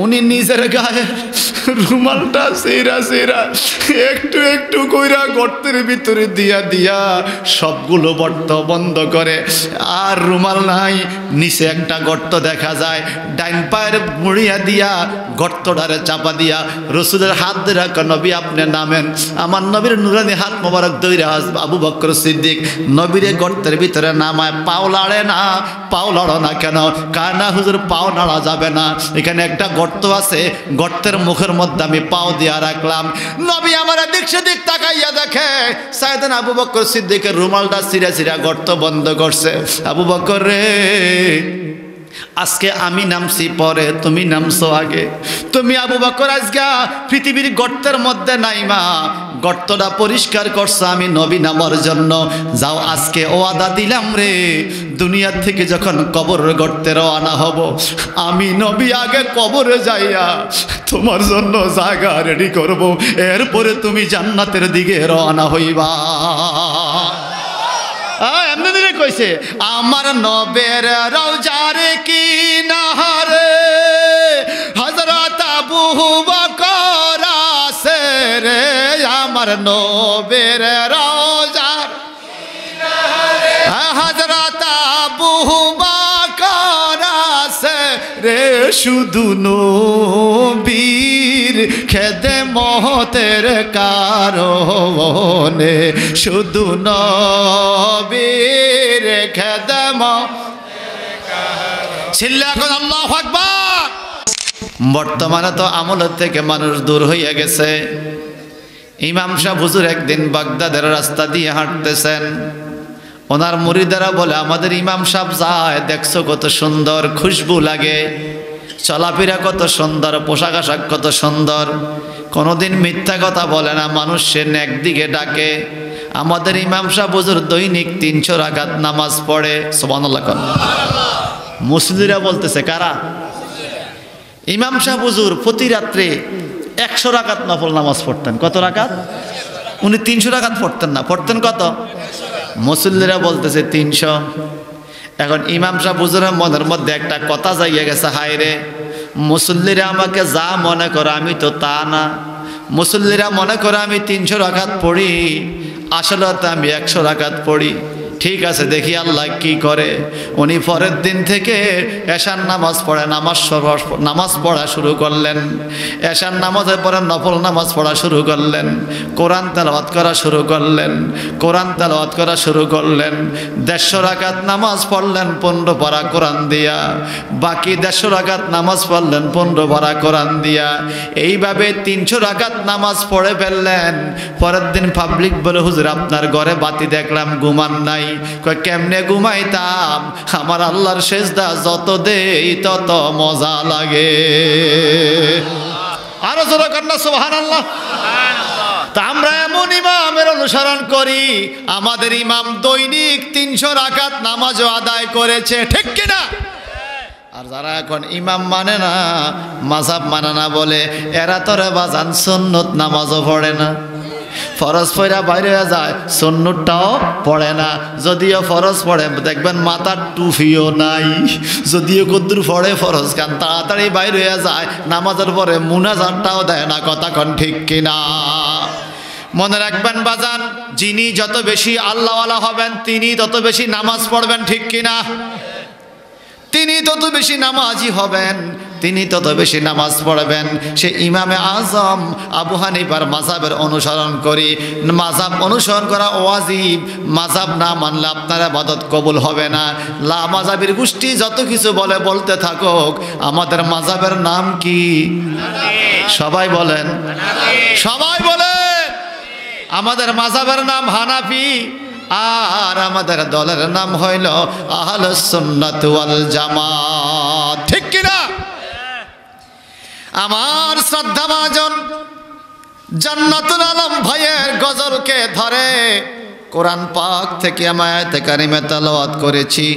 উনি নিজের গায়ের রুমালটা সেরা সেরা একটু একটু কইরা গর্তের ভিতরে দিয়া দিয়া সবগুলো গর্ত বন্ধ করে। আর রুমাল নাই, নিচে একটা গর্ত দেখা যায়, ডাইন পায়ের মুড়িয়া দিয়া গর্তটারে চাপা দিয়া রসুলের হাত ধরে রাখা, নবী আপনি নামেন। আমার নবীর নুরানি হাত মোবারক দইরা আবু বকর সিদ্দিক নবীরে গর্তের ভিতরে নামায়। পাও লাড়ে না, পাও লড়ো না কেন? কারণ হুজুর পাও নাড়া যাবে না, এখানে একটা গর্ত আছে, গর্তের মুখের মধ্যে আমি পাও দিয়া রাখলাম। নবী আমার দিক সেদিক তাকাইয়া দেখে সাইয়েদনা আবু বকর সিদ্দিকের রুমালটা ছিঁড়া ছিঁড়া গর্ত বন্ধ করছে। আবু বকর রে, আজকে আমি নামছি পরে, তুমি নামছো আগে। তুমি আবু বকর আজকে পৃথিবীর গর্তের মধ্যে নাইমা গর্তটা পরিষ্কার করছো আমি নবী নামার জন্য। যাও আজকে ওয়াদা দিলাম রে, দুনিয়ার থেকে যখন কবরের গর্তে রওনা হব, আমি নবী আগে কবরে যাইয়া তোমার জন্য জায়গা রেডি করব, এরপরে তুমি জান্নাতের দিকে রওনা হইবা। এমনি দিনে কইছে আমার নবের রওজার কিনারে হযরত আবু বকর আছে রে, আমার নবের রওজার কিনারে হযরত আবু বকর আছে রে, শুধু নবীর খেদমতের কারণে, শুধু নবীর খেদমতের কারণে। চিল্লা এখন আল্লাহু আকবার। বর্তমানে তো আমল থেকে মানুষ দূর হয়ে গেছে। ইমাম সাহেব হুজুর একদিন বাগদাদের রাস্তা দিয়ে হাঁটতেছেন, ওনার মুরিদেরা বলে আমাদের ইমাম সাহেব যায়, দেখছো কত সুন্দর খুশবু লাগে, চলাফেরা কত সুন্দর, পোশাক আশাক কত সুন্দর, কোনোদিন মিথ্যা কথা বলে না, মানুষের একদিকে ডাকে। আমাদের ইমাম সাহেব হুজুর দৈনিক 300 রাকাত নামাজ পড়ে। সুবহানাল্লাহ। মুসলিরা বলতেছে কারা? ইমাম সাহেব হুজুর প্রতি রাত্রে 100 রাকাত নফল নামাজ পড়তেন। কত রাকাত? উনি 300 রাকাত পড়তেন না, পড়তেন কত? মুসল্লিরা বলতেছে 300। এখন ইমাম সাহেব হুজুরের মনের মধ্যে একটা কথা যাইয়া গেছে, হায় রে, মুসল্লিরা আমাকে যা মনে করে আমি তো তা না। মুসল্লিরা মনে করে আমি 300 রাকাত পড়ি, আসলে তো আমি 100 রাকাত পড়ি। ঠিক আছে, দেখি আল্লাহ কি করে। উনি পরের দিন থেকে এশার নামাজ পড়ে নামাজ পড়া শুরু করলেন। এশার নামাজের পরে নফল নামাজ পড়া শুরু করলেন, কোরআন তেলাওয়াত করা শুরু করলেন, কোরআন তেলাওয়াত করা শুরু করলেন। 150 রাকাত নামাজ পড়লেন 15 পারা কোরআন দিয়া, বাকি 150 রাকাত নামাজ পড়লেন 15 পারা কোরআন দিয়া। এইভাবে 300 রাকাত নামাজ পড়ে ফেললেন। পরের দিন পাবলিক বলে হুজুর আপনার ঘরে বাতি দেখলাম, ঘুমান নাই। কেমনে ঘুমাইতাম, আমার আল্লাহর সেজদা যত দেই তত মজা লাগে। আরো জোরে কন্যা সুবহানাল্লাহ। তা আমরা এমন ইমামের অনুসরণ করি, আমাদের ইমাম দৈনিক 300 রাকাত নামাজও আদায় করেছে, ঠিক কিনা? আর যারা এখন ইমাম মানে না, মাযহাব মানে না বলে, এরা তোরে বাজান সুন্নত নামাজও পড়ে না, ফরজ পড়া বাইরে যায়, সুন্নতটাও পড়ে না। যদিও ফরজ পড়ে দেখবেন মাথার টুপিও নাই, যদিও কদ্দুর পড়ে ফরজ কান তাড়াতাড়ি বাইরে হয়ে যায়, নামাজের পরে মুনাজাতটাও দেয় না। কথা কোন ঠিক কিনা? মনে রাখবেন বাজান, যিনি যত বেশি আল্লাহওয়ালা হবেন তিনি তত বেশি নামাজ পড়বেন, ঠিক কিনা? তিনি তত বেশি নামাজি হবেন, তিনি তত বেশি নামাজ পড়বেন। সে ইমামে আজম আবু হানিফার মাযহাবের অনুসরণ করি। মাযহাব অনুসরণ করা ওয়াজিব, মাযহাব না মানলে আপনার ইবাদত কবুল হবে না। লা মাযহাবের গোষ্ঠী যত কিছু বলে বলতে থাকুক, আমাদের মাযহাবের নাম কি? সবাই বলেন, সবাই বলেন। আমাদের মাযহাবের নাম হানাফি, আর আমাদের দলের নাম হইল আহলুস সুন্নাত ওয়াল জামাত, ঠিক কিনা? আমার শ্রদ্ধাভাজন জান্নাতুল আলম ভাইয়ের গজলকে ধরে কোরআন পাক থেকে আমি আয়াতে কারিমা তেলাওয়াত করেছি।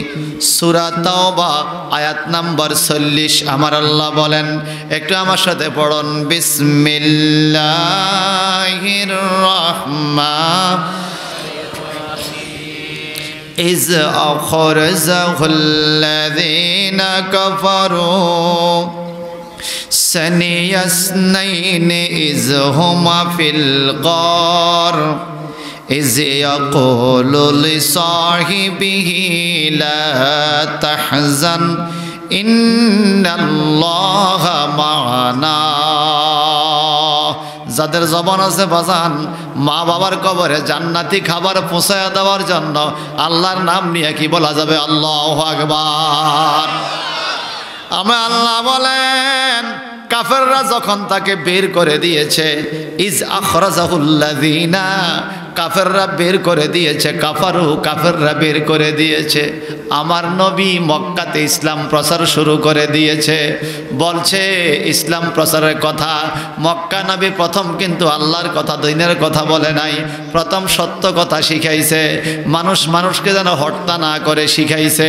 সূরা তাওবা আয়াত নাম্বার 40। আমার আল্লাহ বলেন, একটু আমার সাথে পড়ুন, বিসমিল্লাহির রাহমানির إذ أخرجه الذين كفروا সানিয়াসনাইনি ইয হুমা ফিল গার ইয ইয়াকুলু লিসাহিবিহি লা তাহজান ইন্নাল্লাহা মা'ানা। যাদের জবান আছে বাজান মা বাবার কবরে জান্নাতি খাবার পৌঁছায় দেওয়ার জন্য আল্লাহর নাম নিয়ে কি বলা যাবে? আল্লাহু আকবার। আমরা আল্লাহ বলেন কাফেররা যখন তাকে বের করে দিয়েছে, ইজ আখরাজাহুল্লাযিনা, কাফেররা বের করে দিয়েছে, কাফেররা বের করে দিয়েছে। আমার নবী মক্কাতে ইসলাম প্রচার শুরু করে দিয়েছে, বলছে ইসলাম প্রচারের কথা। মক্কা নবী প্রথম কিন্তু আল্লাহর কথা দ্বীনের কথা বলে নাই, প্রথম সত্য কথা শিখাইছে। মানুষকে যেন হত্যা না করে শিখাইছে,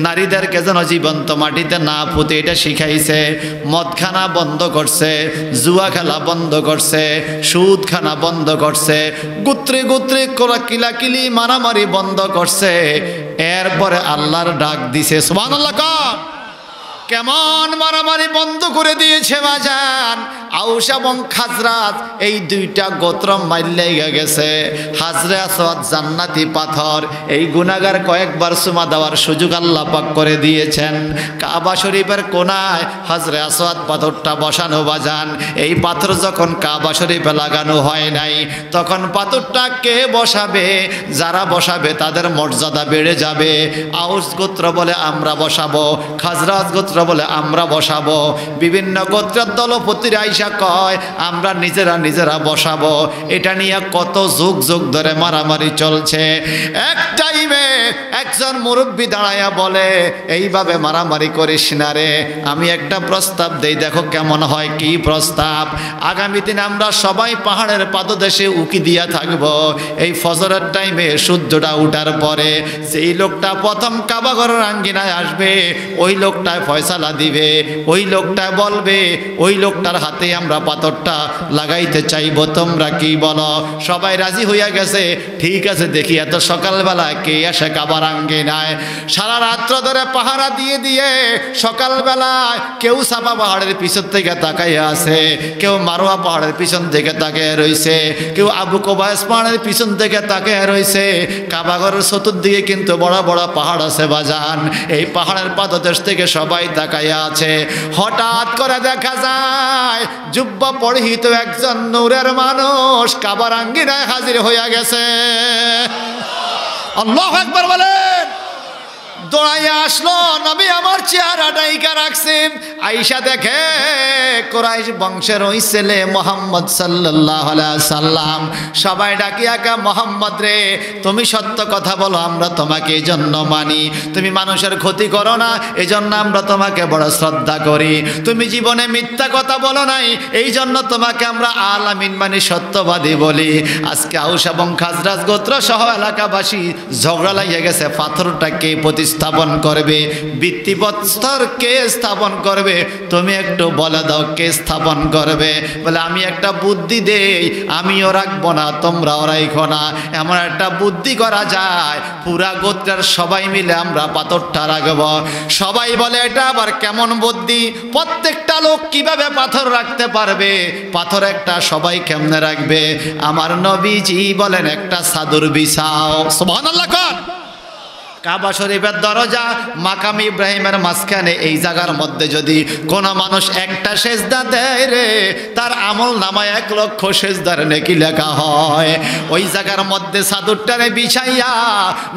নারীদেরকে যেন জীবন্ত মাটিতে না পুঁতে এটা শিখাইছে। মদখানা বন্ধ করছে, জুয়া খেলা বন্ধ করছে, সুদ খানা বন্ধ করছে, গোত্রে গোত্রে করা কিলাকিলি মারামারি বন্ধ করছে। এরপরে আল্লাহর ডাক দিছে, সুবহানাল্লাহ। কেমন মারামারি বন্ধ করে দিয়েছে বাজান। আউস এবং খাজরাত এই দুইটা গোত্র মাইল্লাইগা গেছে। হাজরে আসওয়াদ জান্নাতি পাথর, এই গুনাহগার কয়েকবার চুমা দেওয়ার সুযোগ আল্লাহ পাক করে দিয়েছেন। কাবা শরীফের কোনায় হাজরে আসওয়াদ পাথরটা বসানো বাজান। এই পাথর যখন কাবা শরীফে লাগানো হয় নাই, তখন পাথরটা কে বসাবে? যারা বসাবে তাদের মর্যাদা বেড়ে যাবে। আউস গোত্র বলে আমরা বসাবো, খাজরাত গোত্র বলে আমরা বসাবো। বিভিন্ন গোত্রের দলপতিরা আইসা কয় আমরা নিজেরা বসাবো। এটা নিয়ে কত যুগ যুগ ধরে মারামারি চলছে। এক টাইমে একজন মুরব্বী দাঁড়ায়া বলে এইভাবে মারামারি করিস না রে, আমি একটা প্রস্তাব দেই, দেখো কেমন হয়। কি প্রস্তাব? আগামী দিন আমরা সবাই পাহাড়ের পাদদেশে উকি দিয়া থাকবো। এই ফজরের টাইমে সূর্যটা উঠার পরে যেই লোকটা প্রথম কাবা ঘরের আঙ্গিনায় আসবে, ওই লোকটায় ফয়সালা দিবে, ওই লোকটা বলবে, ওই লোকটার হাতে আমরা পাথরটা লাগাইতে চাইবো, তোমরা কি বলো? সবাই রাজি হইয়া গেছে। ঠিক আছে, দেখি এত সকালবেলা কে আসে কাবার আঙ্গিনায়। সারা রাত্র ধরে পাহারা দিয়ে দিয়ে সকালবেলায় কেউ সাফা পাহাড়ের পিছন থেকে তাকাইয়া আছে, কেউ মারোয়া পাহাড়ের পিছন থেকে তাকিয়ে রয়েছে, কেউ আবু কোবায়েস পাহাড়ের পিছন থেকে তাকিয়ে রয়েছে। কাবাঘরের চতুর্দিকে কিন্তু বড় বড় পাহাড় আছে বাজান। এই পাহাড়ের পাদদেশ থেকে সবাই তাকাইয়া আছে। হঠাৎ করে দেখা যায় জুব্বা পরিহিত একজন নূরের মানুষ কাবার আঙ্গিনায় হাজির হইয়া গেছে। আল্লাহু আকবার বলেন। দৌড়াইয়া আসলো, নবী আমার চেহারা ডাইকা রাখছে। আয়েশা দেখে কুরাইশ বংশের ওই ছেলে মুহাম্মদ সাল্লাল্লাহু আলাইহি সাল্লাম। সবাই ডাকিয়া কা মুহাম্মদ রে, তুমি সত্য কথা বলো, আমরা তোমাকে এই জন্য মানি। তুমি মানুষের ক্ষতি করো না, এই জন্য আমরা তোমাকে বড় শ্রদ্ধা করি। তুমি জীবনে মিথ্যা কথা বলো নাই, এই জন্য তোমাকে আমরা আল আমিন মানি, সত্যবাদী বলি। আজকে আউস এবং খাজরাজ গোত্র সহ এলাকাবাসী ঝগড়া লাগিয়ে গেছে, পাথরটাকে স্থাপন করবে, ভিত্তিপ্রস্তর কে স্থাপন করবে? তুমি একটু বলে দাও কে স্থাপন করবে? বলে আমি একটা বুদ্ধি দেই, আমিও রাখবো না, তোমরাও রাখো না। এমন একটা বুদ্ধি করা যায়, পুরা গোত্রের সবাই মিলে আমরা পাথরটা রাখবো। সবাই বলে এটা আবার কেমন বুদ্ধি? প্রত্যেকটা লোক কিভাবে পাথর রাখতে পারবে? পাথর একটা সবাই কেমনে রাখবে? আমার নবীজি বলেন একটা চাদর বিছাও। সুবহানাল্লাহ। কাবা শরীফের দরজা মাকাম ইব্রাহিমের মাঝখানে, এই জায়গার মধ্যে যদি কোনো মানুষ একটা সেজদা দেয় রে, তার আমল নামায় 1 লক্ষ সেজদার নেকি লেখা হয়। ওই জায়গার মধ্যে চাদরটারে বিছাইয়া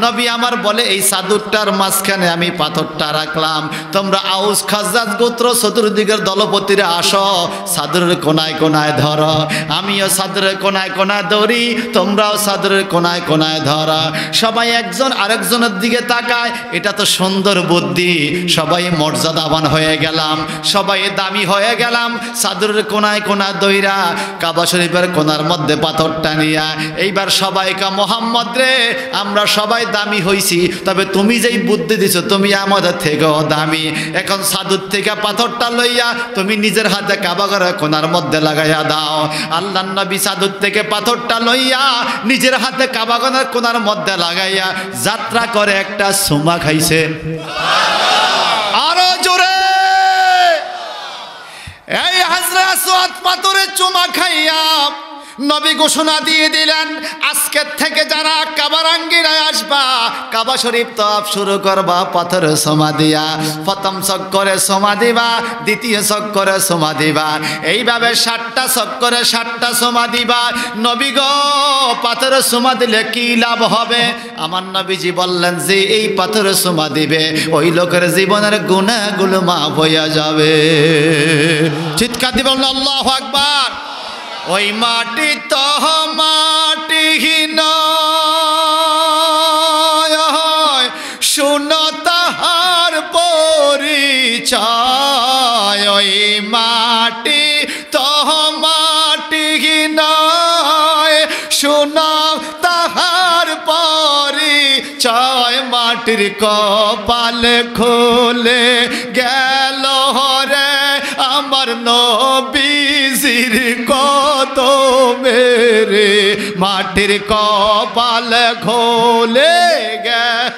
নবী আমার বলে এই চাদরটার মাঝখানে আমি পাথরটা রাখলাম। তোমরা আউস খাজরাজ গোত্র চতুর্দিকের দলপতিরা আসো, চাদরের কোনায় কোনায় ধরো, আমিও চাদরের কোনায় কোনায় ধরি, তোমরাও চাদরের কোনায় কোনায় ধরো। সবাই একজন আরেকজনের দিকে তাকায়। এটা তো সুন্দর বুদ্ধি। সবাই মর্যাদাবান হয়ে গেলাম, সবাই দামি হয়ে গেলাম। চাদরের কোনায় কোনায় দইরা কাবা শরীফের কোনার মধ্যে পাথরটা নিয়া এইবার সবাইকে মুহাম্মদ রে, আমরা সবাই দামি হইছি, তবে তুমি যেই বুদ্ধি দিছো তুমি আমাদের থেকেও দামি। এখন চাদর থেকে পাথরটা লইয়া তুমি নিজের হাতে কাবা ঘরের কোনার মধ্যে লাগাইয়া দাও। আল্লাহর নবী চাদর থেকে পাথরটা লইয়া নিজের হাতে কাবা ঘরের কোনার মধ্যে লাগাইয়া যাত্রা করে একটা সুমা খাইছে। আরো জোরে। এই হাজরা আসওয়াদ পাথরে চুমা খাইয়া নবী ঘোষণা দিয়ে দিলেন, আজকের থেকে যারা কাবার আঙ্গিনায় আসবা, কাবা শরীফ তওয়াফ শুরু করবা পাথর সোমা দিয়া। প্রথম চক্করে সোমা দিবা, দ্বিতীয় চক্করে সোমা দিবা, এইভাবে 7টা চক্করে 7টা সোমা দিবা। নবী গো, পাথরে সোমা দিলে কি লাভ হবে? আমার নবীজি বললেন যে এই পাথরে সোমা দিবে ওই লোকের জীবনের গুনাহগুলো মাফ হইয়া যাবে। চিৎকার দিবেন আল্লাহু আকবার। ওই মাটি তো মাটিহীন, শুনো তাহার পরিচয়। ওই মাটি তো মাটিহীন, শুনো তাহার পরিচয়। মাটির কপাল খুলে গেল রে আমার নবীজির কদমে রে। মাটির কপাল খুলে গেল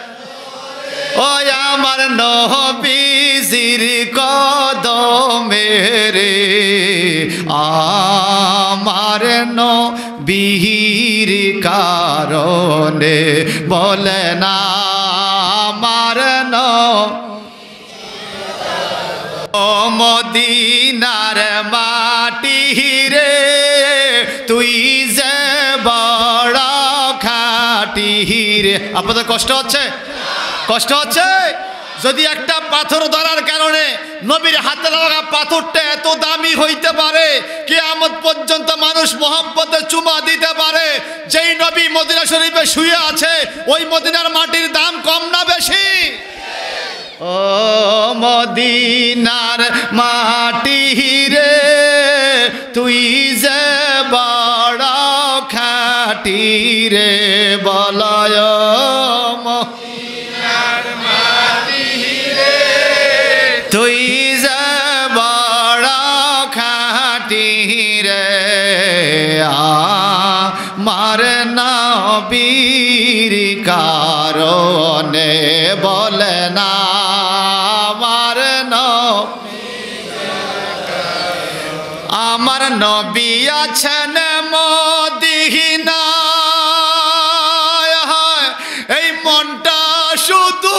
ওই আমার নবীজির কদমে রে। আমার নবীর কারণে বলে না আমার মদিনার মাটি রে, তুই যে বড় খাটি রে। আপনাদের কষ্ট হচ্ছে? কষ্ট হচ্ছে? যদি একটা পাথর ধরার কারণে নবীর হাতে লাগা পাথরটা এত দামি হইতে পারে, কিয়ামত পর্যন্ত মানুষ মোহাব্বতে চুমা দিতে পারে, যেই নবী মদিনা শরীফে শুয়ে আছে ওই মদিনার মাটির দাম কম না বেশি? ও মদিনার মাটি রে, তুই যে বড় খাটি রে। বলয় মদিনার মাটি রে, তুই যে বড় খাটি রে। আমার নবীর কারণে বলে না আমার নবী আছেন মদিনায়। এই মনটা শুধু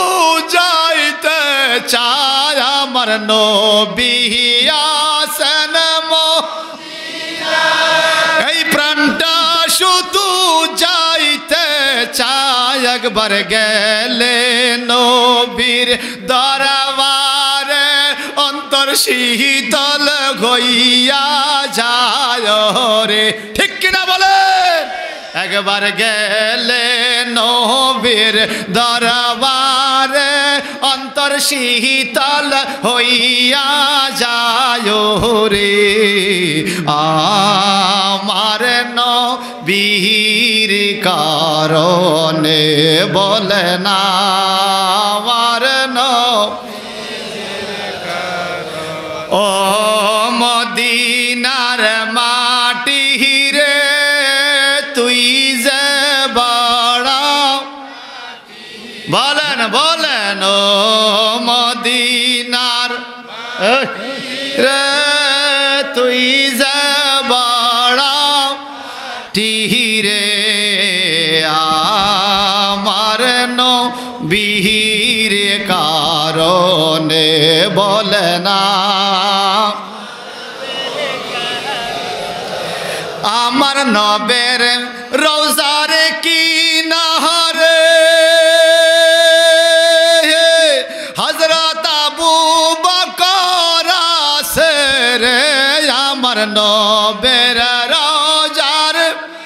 যাইতে চায়, আমার নবী আছেন মদিনায়। এই প্রাণটা শুধু যাইতে চায়, একবার গেলে নবীর দরবারে অন্তর শীতল হইয়া যায় রে। ঠিক কিনা বলে? একবার গেলে নবীর দরবারে অন্তর শীতল হইয়া যায় রে। আমার নবীর কারণে বলে না আমার ও মদিনার মাটি রে, তুই যে বড়। বলেন বলেন ও মদিনার রে, তুই যে বড় রে। আমার নবীর কারণে বলে না আমার নবের রওজার কিনারে হযরত আবু বকর আছে রে। আমার নবের রওজার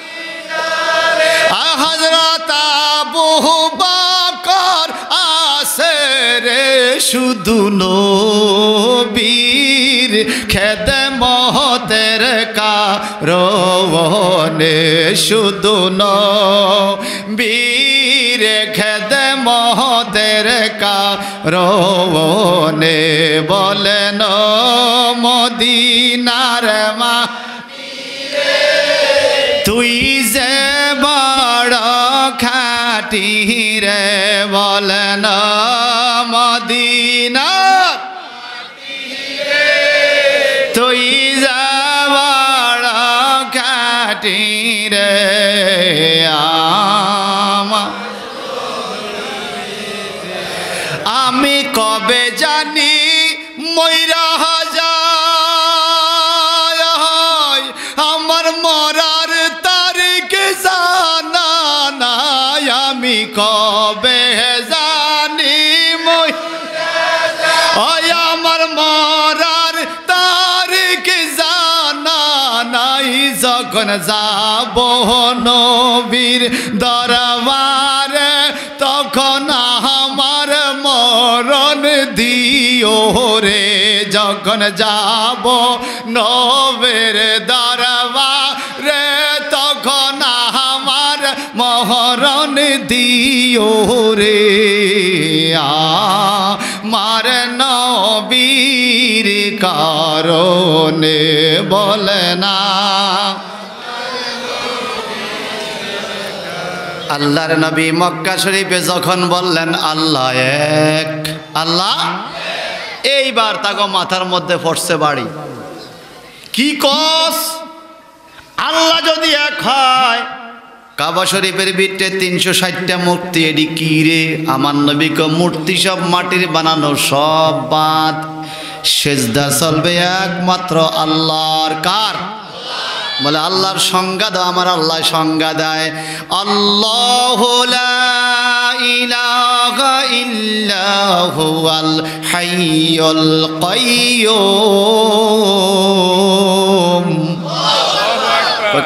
কিনারে হযরত আবু বকর আছে রে। শুধু নবীর খেদমতের কারণে, শুধু নবীর খেদমতের কারণে বলেন মদিনার মাটি রে, তুই যে বড় খাটি রে। বলেন মদিনার মাটি রে, তুই যে মাটি রে আমি কবে জানি মইরা যায় আমার মরার তারিখ জানা নাই আমি কবে জানি আমার মরার তারিখ জানা নাই যখন যাব নবীর দরবারে তখন আমার মরণ দিও রে যখন যাব নবীর দরবারে তখন আমার মরণ দিও রে আমার নবীর কারণে বলে না আল্লাহর নবী মক্কা শরীফে যখন বললেন আল্লাহ এক আল্লাহ এইবার তাকে মাথার মধ্যে পড়ছে বাড়ি কি কস আল্লাহ যদি এক হয় কাবা শরীফের ভিতরে 360টা মূর্তি এডি কি রে আমার নবীকে মূর্তি সব মাটির বানানো সব বাদ সেজদা চলবে একমাত্র আল্লাহর কার বলে আল্লাহর সংজ্ঞা দাও আমার আল্লাহ সংজ্ঞা দেয় আল্লাহু লা ইলাহা ইল্লা হুয়াল হাইয়ুল কাইয়্যুম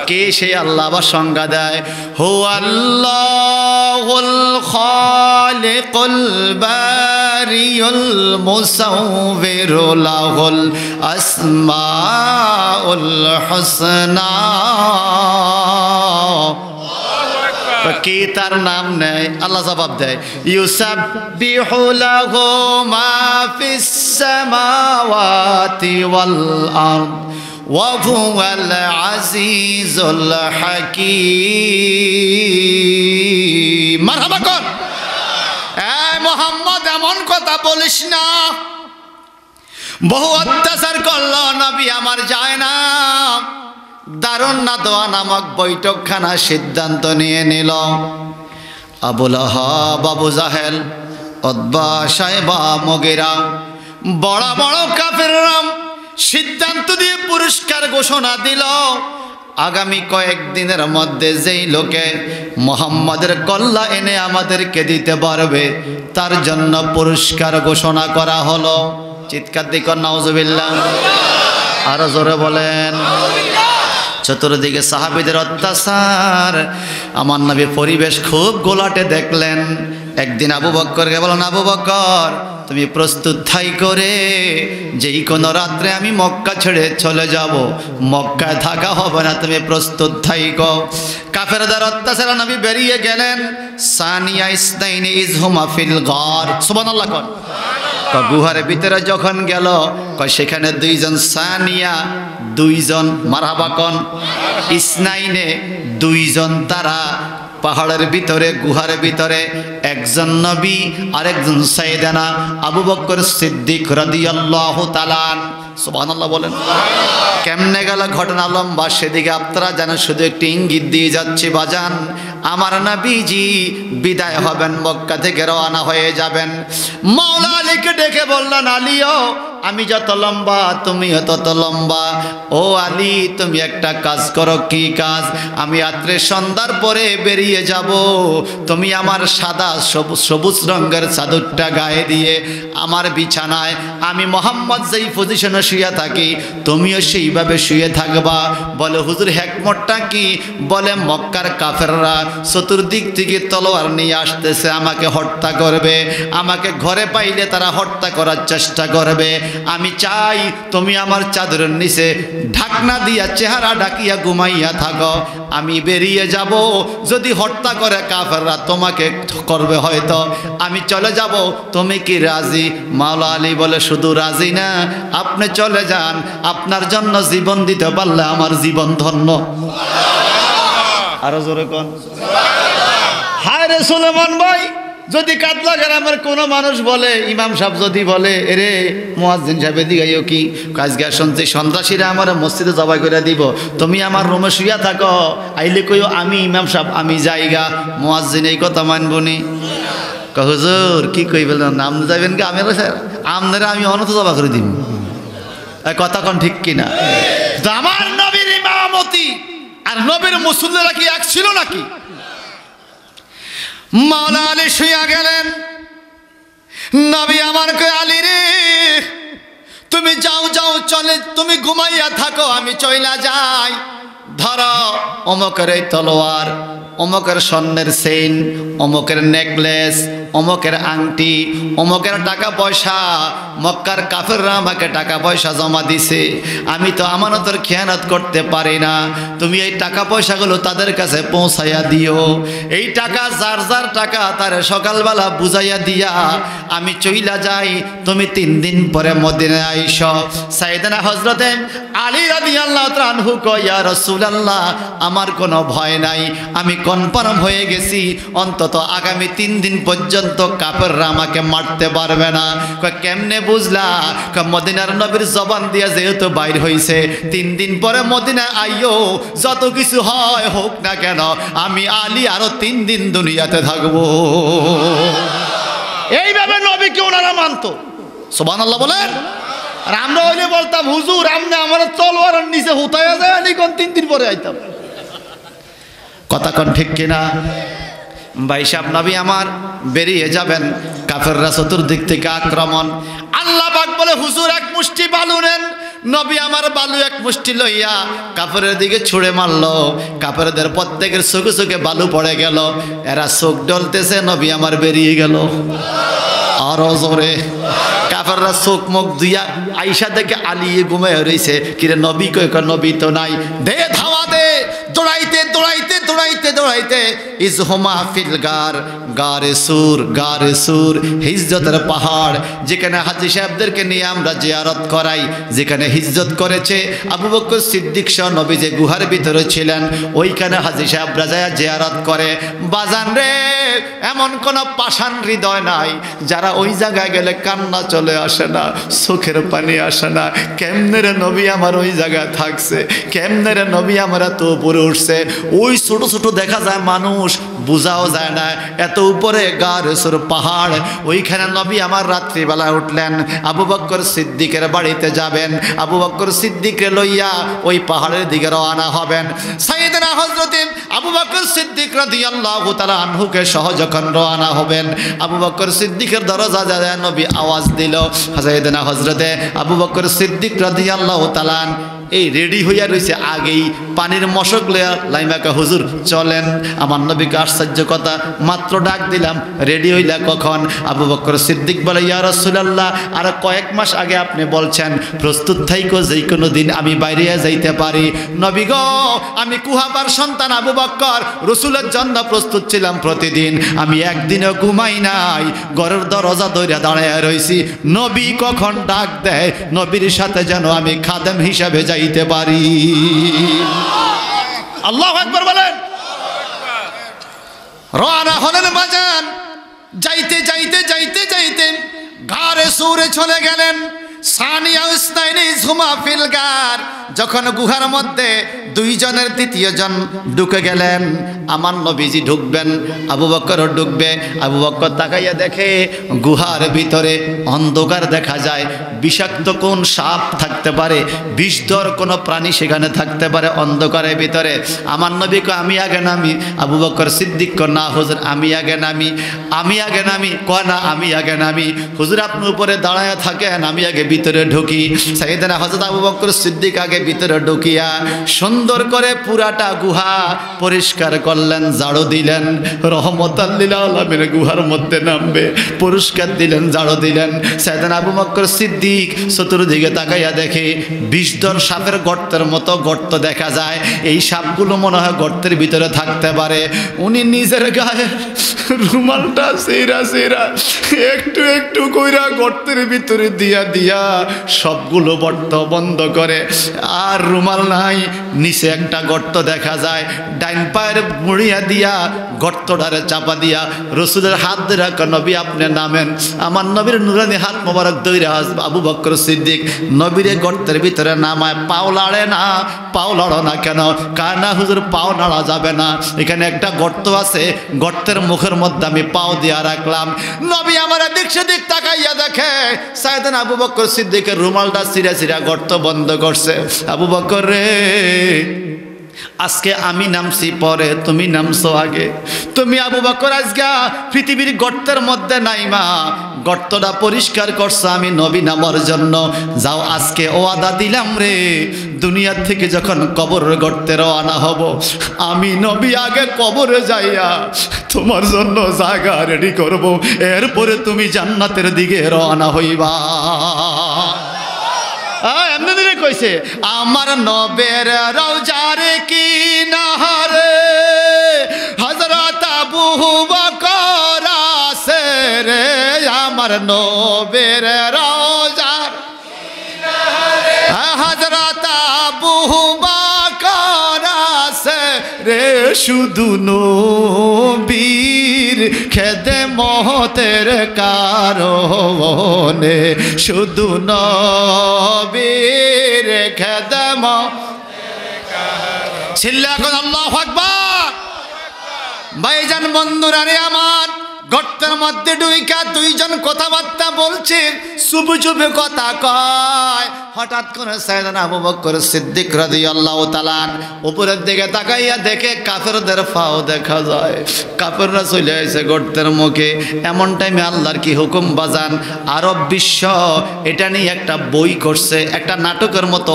কে সেই আল্লাহ আবার সংজ্ঞা দেয় হুয়াল্লাহুল খালিকুল বারিউল মুসাউবিরু লাহুল আসমাউল হুসনা কি তার নাম নেয় আল্লাহ জবাব দেয় ইউসাব্বিহু লাহু মা ফিস সামাওয়াতি ওয়াল আরদ وهو العزيز الحكيم মারহাবা কর এই মোহাম্মদ এমন কথা বলিস না বহু অত্যাচার করলো নবী আমার যায় না দারুন নাদোয়া নামক বৈঠকখানা সিদ্ধান্ত নিয়ে নিল আবু লাহাব আবু জাহেল উতবা শায়বা মুগীরা বড় বড় কাফেররা সিদ্ধান্ত দিয়ে পুরস্কার ঘোষণা দিল আগামী কয়েকদিনের মধ্যে যেই লোকে মুহাম্মাদের কল্লা এনে আমাদেরকে দিতে পারবে তার জন্য পুরস্কার ঘোষণা করা হলো চিৎকার দিক নাউজুবিল্লাহ আরো জোরে বলেন চতুর্দিকে সাহাবীদের অত্যাচার আমার নবী পরিবেশ খুব গোলাটে দেখলেন একদিন আবু বকরকে বলেন আবু বকর তুমি প্রস্তুত থাই করে যেই কোনো রাত্রে আমি মক্কা ছেড়ে চলে যাব মক্কায় থাকা হবে না তুমি প্রস্তুত থাইকো কাফেরদের অত্যাচারে নবী বেরিয়ে গেলেন সানিয়া ইসনাইনি ইজহুমা ফিল গার সুবহানাল্লাহ কোন গুহার ভিতরে যখন গেল সেখানে দুইজন সানিয়া দুইজন মারহাবা কোন ইসনাইনে দুইজন তারা পাহাড়ের ভিতরে গুহার ভিতরে একজন নবী আরেকজন সাইয়েদানা আবু বকর সিদ্দিক রাদিয়াল্লাহু তাআলা সুবহানাল্লাহ বলেন কেমনে গেল ঘটনা লম্বা সেদিকে আপনারা জানেন শুধু একটি ইঙ্গিত দিয়ে যাচ্ছি বাজান আমার নবীজি বিদায় হবেন মক্কা থেকে রওনা হয়ে যাবেন মাওলা আলীকে ডেকে বললেন আলীও আমি যত লম্বা তুমিও তত লম্বা ও আলী তুমি একটা কাজ করো কি কাজ আমি রাত্রে সন্ধ্যার পরে বেরিয়ে যাব তুমি আমার সাদা সবুজ রঙের চাদরটা গায়ে দিয়ে আমার বিছানায় আমি মোহাম্মদ যেই পজিশনে শুয়ে থাকি তুমিও সেইভাবে শুয়ে থাকবা বলে হুজুর হিকমতটা কি বলে মক্কার কাফেররা চতুর্দিক থেকে তলোয়ার নিয়ে আসতেছে আমাকে হত্যা করবে আমাকে ঘরে পাইলে তারা হত্যা করার চেষ্টা করবে আমি চাই তুমি আমার চাদরের নিচে ঢাকনা দিয়া চেহারা ঢাকিয়া ঘুমাইয়া থাকো আমি বেরিয়ে যাব যদি হত্যা করে কাফেররা তোমাকে করবে হয়তো আমি চলে যাব তুমি কি রাজি মাওলা আলী বলে শুধু রাজি না আপনি চলে যান আপনার জন্য জীবন দিতে পারলে আমার জীবন ধন্য আরো জোরে কোন হায় রে সুলেমান ভাই যদি কাতলা গ্রামের কোনো মানুষ বলে, ইমাম সাহেব যদি বলে এরে মুয়াজ্জিন সাহেব এদিকে আইও কি, কাজগা শুনছি সন্ত্রাসীরা আমার মসজিদে জবাই করে দিব, তুমি আমার রুমে শুইয়া থাকো, আইলে কইও আমি ইমাম সাহেব আমি যাইগা, মুয়াজ্জিন এই কথা মানবনি? হুজুর কি কইবেন, নাম যাবেন কি? আমি আপনারা আমি অনত জবা করে দিব, কথা কোন ঠিক কিনা? তো আমার নবীর ইমামতি আর নবীর মুসল্লিরা কি এক ছিল নাকি? মাওলা আলী শুইয়া গেলেন, নবী আমার কয় আলী রে তুমি যাও যাও, চলে তুমি ঘুমাইয়া থাকো, আমি চইলা যাই। ধরো অমকের এই তলোয়ার, অমকের স্বর্ণের চেইন, অমকের নেকলেস, অমকের আংটি, অমকের টাকা পয়সা, মক্কার কাফেররা আমাকে টাকা পয়সা জমা দিছে, আমি তো আমানতের খেয়ানত করতে পারি না, তুমি এই টাকা পয়সাগুলো তাদের কাছে পৌঁছাইয়া দিও। এই টাকা যার যার টাকা তার সকালবেলা বুঝাইয়া দিয়া আমি চইলা যাই, তুমি 3 দিন পরে মদিনায় আইস। সাইয়েদনা হযরতে আলী রাদিয়াল্লাহু তাআলা আনহু কয় ইয়া রাসূলুল্লাহ আমার কোনো ভয় নাই, আমি কনফার্ম হয়ে গেছি অন্তত আগামী 3 দিন পর্যন্ত কাফেররা আমাকে মারতে পারবে না। কয় কেমনে বুঝলা? কয় মদিনার নবীর জবান দিয়া যেহেতু বাইর হইছে 3 দিন পরে মদিনা আইও, যত কিছু হয় হোক না কেন আমি আলী আরো 3 দিন দুনিয়াতে থাকবো। এইভাবে নবীকে ওনারা মানতো। সুবহানাল্লাহ বলেন। আর আমরা হইলে বলতাম হুজুর আপনি আমার তলোয়ারের নিচে হুতাইয়া যায় নি, কোন 3 দিন পরে আইতাম। কথা কোন ঠিক কিনা? ভাই সাহেব নবী আমার বেরিয়ে যাবেন, কাফেররা চতুর্দিক থেকে আক্রমণ। আল্লাহ পাক বলে হুজুর এক মুষ্টি বালু নেন। নবী আমার বালু এক মুষ্টি লইয়া কাফেরের দিকে ছুঁড়ে মারলো, কাফেরদের প্রত্যেকের চোখে চোখে বালু পড়ে গেল, এরা চোখ ডলতেছে, নবী আমার বেরিয়ে গেল আরো জোরে। কাফেররা চোখ মুখ দুইয়া আইসা দেখে আলিয়ে ঘুমায় রইছে, কিরে নবী কই? নবী তো নাই। দে ধাওয়া দে, দৌড়াইতে দৌড়াইতে দৌড়াইতে দৌড়াইতে ইজহুমা ফিল গার, গারে সুর হিজরতের পাহাড়, যেখানে হাজী সাহেবদেরকে নিয়ে আমরা জিয়ারত করাই, যেখানে হিজরত করেছে আবু বকর সিদ্দিক সহ নবী যে গুহার ভিতরে ছিলেন, ওইখানে হাজী সাহেবরা যায় জিয়ারত করে। বাজান রে এমন কোন পাষাণ হৃদয় নাই যারা ওই জায়গায় গেলে কান্না চলে আসে না, চোখের পানি আসে না। কেমনে রে নবী আমার ওই জায়গায় থাকছে, কেমনে রে নবী আমরা তো উপরে উঠছে। ওই ছোট ছোট দেখা যায় মানুষ, বোঝাও যায় না এত উপরে গার সুর পাহাড়, ওইখানে নবী আমার রাত্রিবেলা উঠলেন। আবু বকর সিদ্দিকের বাড়িতে যাবেন, আবু বকর সিদ্দিককে লইয়া ওই পাহাড়ের দিকে রওনা হবেন। সাইয়েদনা হযরত আবু বকর সিদ্দিক রাদিয়াল্লাহু তাআলা আনহুকে সহ যখন রওনা হবেন, আবু বকর সিদ্দিকের দরজা যায় নবী আওয়াজ দিল। সাইয়েদনা হযরতে আবু বকর সিদ্দিক রাদিয়াল্লাহু তাআলা এই রেডি হইয়া রয়েছে, আগেই পানির মশক লইয়া লাইমাকা হুজুর চলেন। আমার নবীকে আশ্চর্য কথা, মাত্র ডাক দিলাম রেডি হইলা কখন? আবু বকর সিদ্দিক বলে ইয়া রাসূলুল্লাহ আর কয়েক মাস আগে আপনি বলছেন প্রস্তুত থাইকো, যেই কোনো দিন আমি বাইরে যাইতে পারি। নবী গো আমি কুহাবার সন্তান আবু বকর, রসুলের জন্য প্রস্তুত ছিলাম প্রতিদিন, আমি একদিনও ঘুমাই নাই, ঘরের দরজা ধরে দাঁড়ায় রইছি, নবী কখন ডাক দেয় নবীর সাথে যেন আমি খাদেম হিসাবে যাইতে পারি। আল্লাহু আকবার বলেন। রওনা হলেন বাজান, যাইতে যাইতে যাইতে যাইতে গারে সুরে চলে গেলেন। সানিয়া উসনাইনি ইজহুমা ফিল গার, যখন গুহার মধ্যে 2 জনের 3য় জন ঢুকে গেলেন, আমার নবীজি ঢুকবেন, আবু বকরও ঢুকবে। আবু বকর তাকাইয়া দেখে গুহার ভিতরে অন্ধকার দেখা যায়, বিষাক্ত কোন সাপ থাকতে পারে, বিষধর কোনো প্রাণী সেখানে থাকতে পারে অন্ধকারের ভিতরে। আমার নবীকে আমি আগে নামি, আবু বকর সিদ্দিক কয় না হুজুর আমি আগে নামি, আমি আগে নামি, কয় না আমি আগে নামি। হুজুর আপনি উপরে দাঁড়ায় থাকেন, আমি আগে ভিতরে ঢুকি। সাইয়েদনা হযরত আবু বকর সিদ্দিক আগে ভিতরে ঢুকিয়া সুন্দর করে পুরাটা গুহা পরিষ্কার করলেন, ঝাড়ু দিলেন, রহমতাল লিল আলামিন গুহার মধ্যে নামবে, পরিষ্কার দিলেন, ঝাড়ু দিলেন। সাইয়েদনা আবু বকর সিদ্দিক চতুর্দিকে তাকাইয়া দেখে বিষধর সাপের গর্তের মতো গর্ত দেখা যায়, এই সাপগুলো মনে হয় গর্তের ভিতরে থাকতে পারে। উনি নিজের গায়ে রুমালটা সেরা সেরা একটু একটু কইরা গর্তের ভিতরে দিয়া দিয়া সবগুলো গর্ত বন্ধ করে, আর রুমাল নাই, নিচে একটা গর্ত দেখা যায়, ডাইন পায়ের মুড়িয়া দিয়া গর্তটারে চাপা দিয়া রসুলের হাত ধরে রাখা, নবী আপনি নামেন। আমার নবীর নুরানি হাত মোবারক ধইরা আবু বকর সিদ্দিক নবীরে গর্তের ভিতরে নামায়। পাও লাড়ে না, পাও লড়ো না কেন? কানা হুজুর পাও নাড়া যাবে না, এখানে একটা গর্ত আছে, গর্তের মুখের মধ্যে আমি পাও দিয়া রাখলাম। নবী আমার দিক সেদিক তাকাইয়া দেখে সাইয়েদনা আবু বকর সিদ্দিকের রুমালটা ছিঁড়া ছিঁড়া গর্ত বন্ধ করছে। আবু বকর রে, আজকে আমি নামছি পরে, তুমি নামছো আগে। তুমি আবু বকর আজকে পৃথিবীর গর্তের মধ্যে নাইমা গর্তটা পরিষ্কার করছো আমি নবী নামার জন্য। যাও, আজকে ওয়াদা দিলাম রে, দুনিয়ার থেকে যখন কবরের গর্তে রওনা হব, আমি নবী আগে কবরে যাইয়া তোমার জন্য জায়গা রেডি করব, এরপরে তুমি জান্নাতের দিকে রওনা হইবা। এমনি দিনে কইছে, আমার নবের রওজার কিনারে হযরত আবু বকর আছে রে, আমার নবের রওজার কিনারে হযরত আবু বকর আছে রে, শুধু নবীর খেদমতের কারণে, শুধু নবীর খেদমতের কারণে। চিল্লা এখন আল্লাহু আকবার। ভাইজান বন্ধুরা রে আমার, গর্তের মধ্যে ঢুইকা দুইজন কথাবার্তা বলছে, চুপে চুপে কথা কয়। হঠাৎ করে সাইয়েদনা আবু বকর সিদ্দিক রাদিয়াল্লাহু তাআলা উপরের দিকে তাকাইয়া দেখে কাফেরদের পাও দেখা যায়। কাফেররা চলে আসে গর্তের মুখে। এমন টাইমে আল্লাহর কি হুকুম বাজান, আরব বিশ্ব এটা নিয়ে একটা বই করছে, একটা নাটকের মতো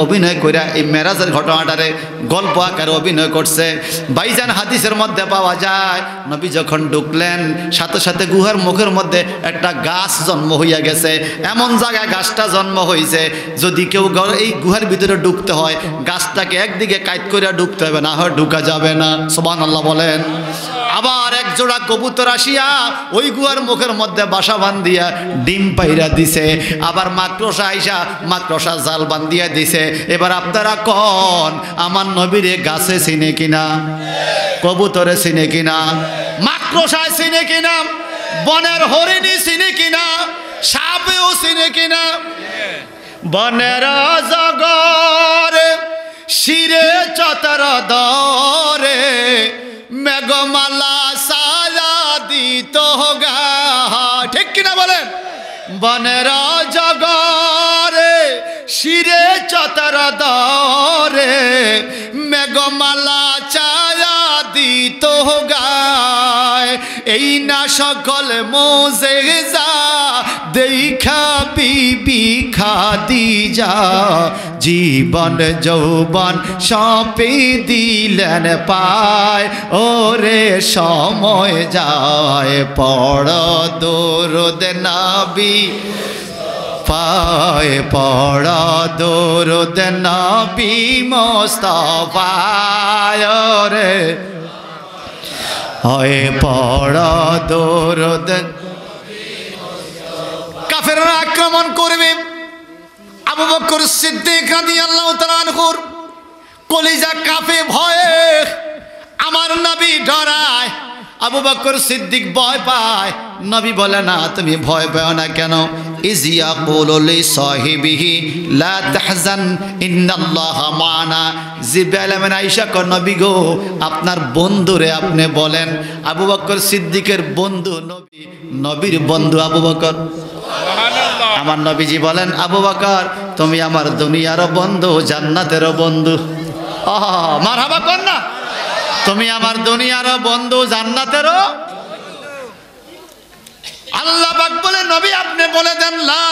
অভিনয় কইরা এই মেরাজের ঘটনাটারে গল্প আকারে অভিনয় করছে। ভাইজান হাদিসের মধ্যে পাওয়া যায়, নবী যখন ঢুকলেন সাথে সাথে গুহার মুখের মধ্যে একটা গাছ জন্ম হইয়া গেছে। এমন জায়গায় গাছটা জন্ম হয়েছে, যদি কেউ এই গুহার ভিতরে ঢুকতে হয়, গাছটাকে একদিকে কাইট করে ঢুকতে হবে, না হয় ঢুকা যাবে না। সুবহানাল্লাহ বলেন। আবার এক জোড়া কবুতর আসিয়া ওই গুহার মুখের মধ্যে বাসা বান্ধিয়া ডিম পাইরা দিছে। আবার মাকড়সা আইসা মাকড়সা জাল বান্ধিয়া দিছে। এবার আপনারা কন, আমার নবীরে গাছে চিনে কিনা, কবুতরে চিনে কিনা, মাকড়সায় চিনে কিনা, বনের হরিণী চিনে কিনা, সাপেও চিনে কিনা? বনের জগরে শিরে চতর দরে মেঘমালা সাজা দিত গা, ঠিক কিনা বলেন? বনের জগরে শিরে চতর দরে মেঘমালা চায়া দিত গায়। এই না সকল মোজেজা দেখা বিবি খাদিজা, জীবন যৌবন সপে দিলেন পায়, ওরে সময় যায় পড় দরুদ নবী পায়, পড় দরুদ নবী মুস্তাফা রে, হয় পড় দরুদ। কাফেররা আক্রমণ করবে, আবু বকর সিদ্দিক রাদিয়াল্লাহু তাআলা আনহুর কলিজা কাঁপে ভয়ে। আমার নবী ডরায়, আবু বকর সিদ্দিক ভয় পায়। নবী বলে না, তুমি ভয় পাও না কেন? ইয ইয়াকুলু লি সাহিবিহি লা তাহজান ইন্নাল্লাহা মা'ানা। জিবরাইল আমিন আয়েশা কো, নবী গো, আপনার বন্ধুরে আপনি বলেন। আবু বকর সিদ্দিকের বন্ধু নবী, নবীর বন্ধু আবু বকর। আমার নবীজি বলেন, আবু বকর তুমি আমার দুনিয়ারও বন্ধু, জান্নাতেরও বন্ধু। মারহাবা কর না, তুমি আমার দুনিয়ারও বন্ধু, জান্নাতেরও। আল্লাহ পাক বলে, নবী আপনি বলে দেন লা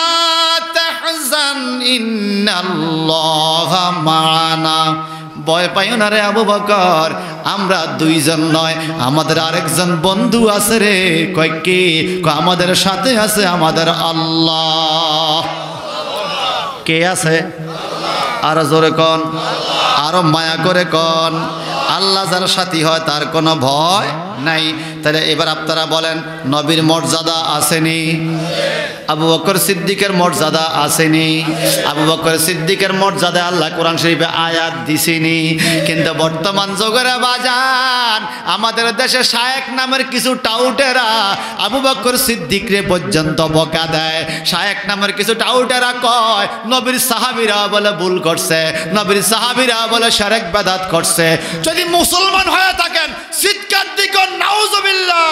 তাহজান ইন্নাল্লাহা মা'ানা। ভয় পাইও না রে আবু বকর, আমরা দুইজন নয়, আমাদের আরেকজন বন্ধু আছে রে। কয় কে? আমাদের সাথে আছে আমাদের আল্লাহ। কে আছে? আরো জোরে কন, আরো মায়া করে কন। আল্লাহ যার সাথী হয় তার কোনো ভয় নাই। তাহলে এবার আপনারা বলেন নবীর মর্যাদা আসেনি? আবু বকর সিদ্দিকের মর্যাদা আসেনি? আবু বকর সিদ্দিকের মর্যাদা আল্লাহ কোরআন শরীফে আয়াত দিছেনি। কিন্তু বর্তমান যুগের বাজান আমাদের দেশে শায়েখ নামের কিছু টাউটেরা আবু বকর সিদ্দিকরে পর্যন্ত বকা দেয়। শায়েখ নামের কিছু টাউটেরা কয় নবীর সাহাবীরা বলে ভুল করছে, নবীর সাহাবীরা বলে শিরক বিদআত করছে। যদি মুসলমান হয়ে থাকেন চিৎকার দিবেন নাউজুবিল্লাহ।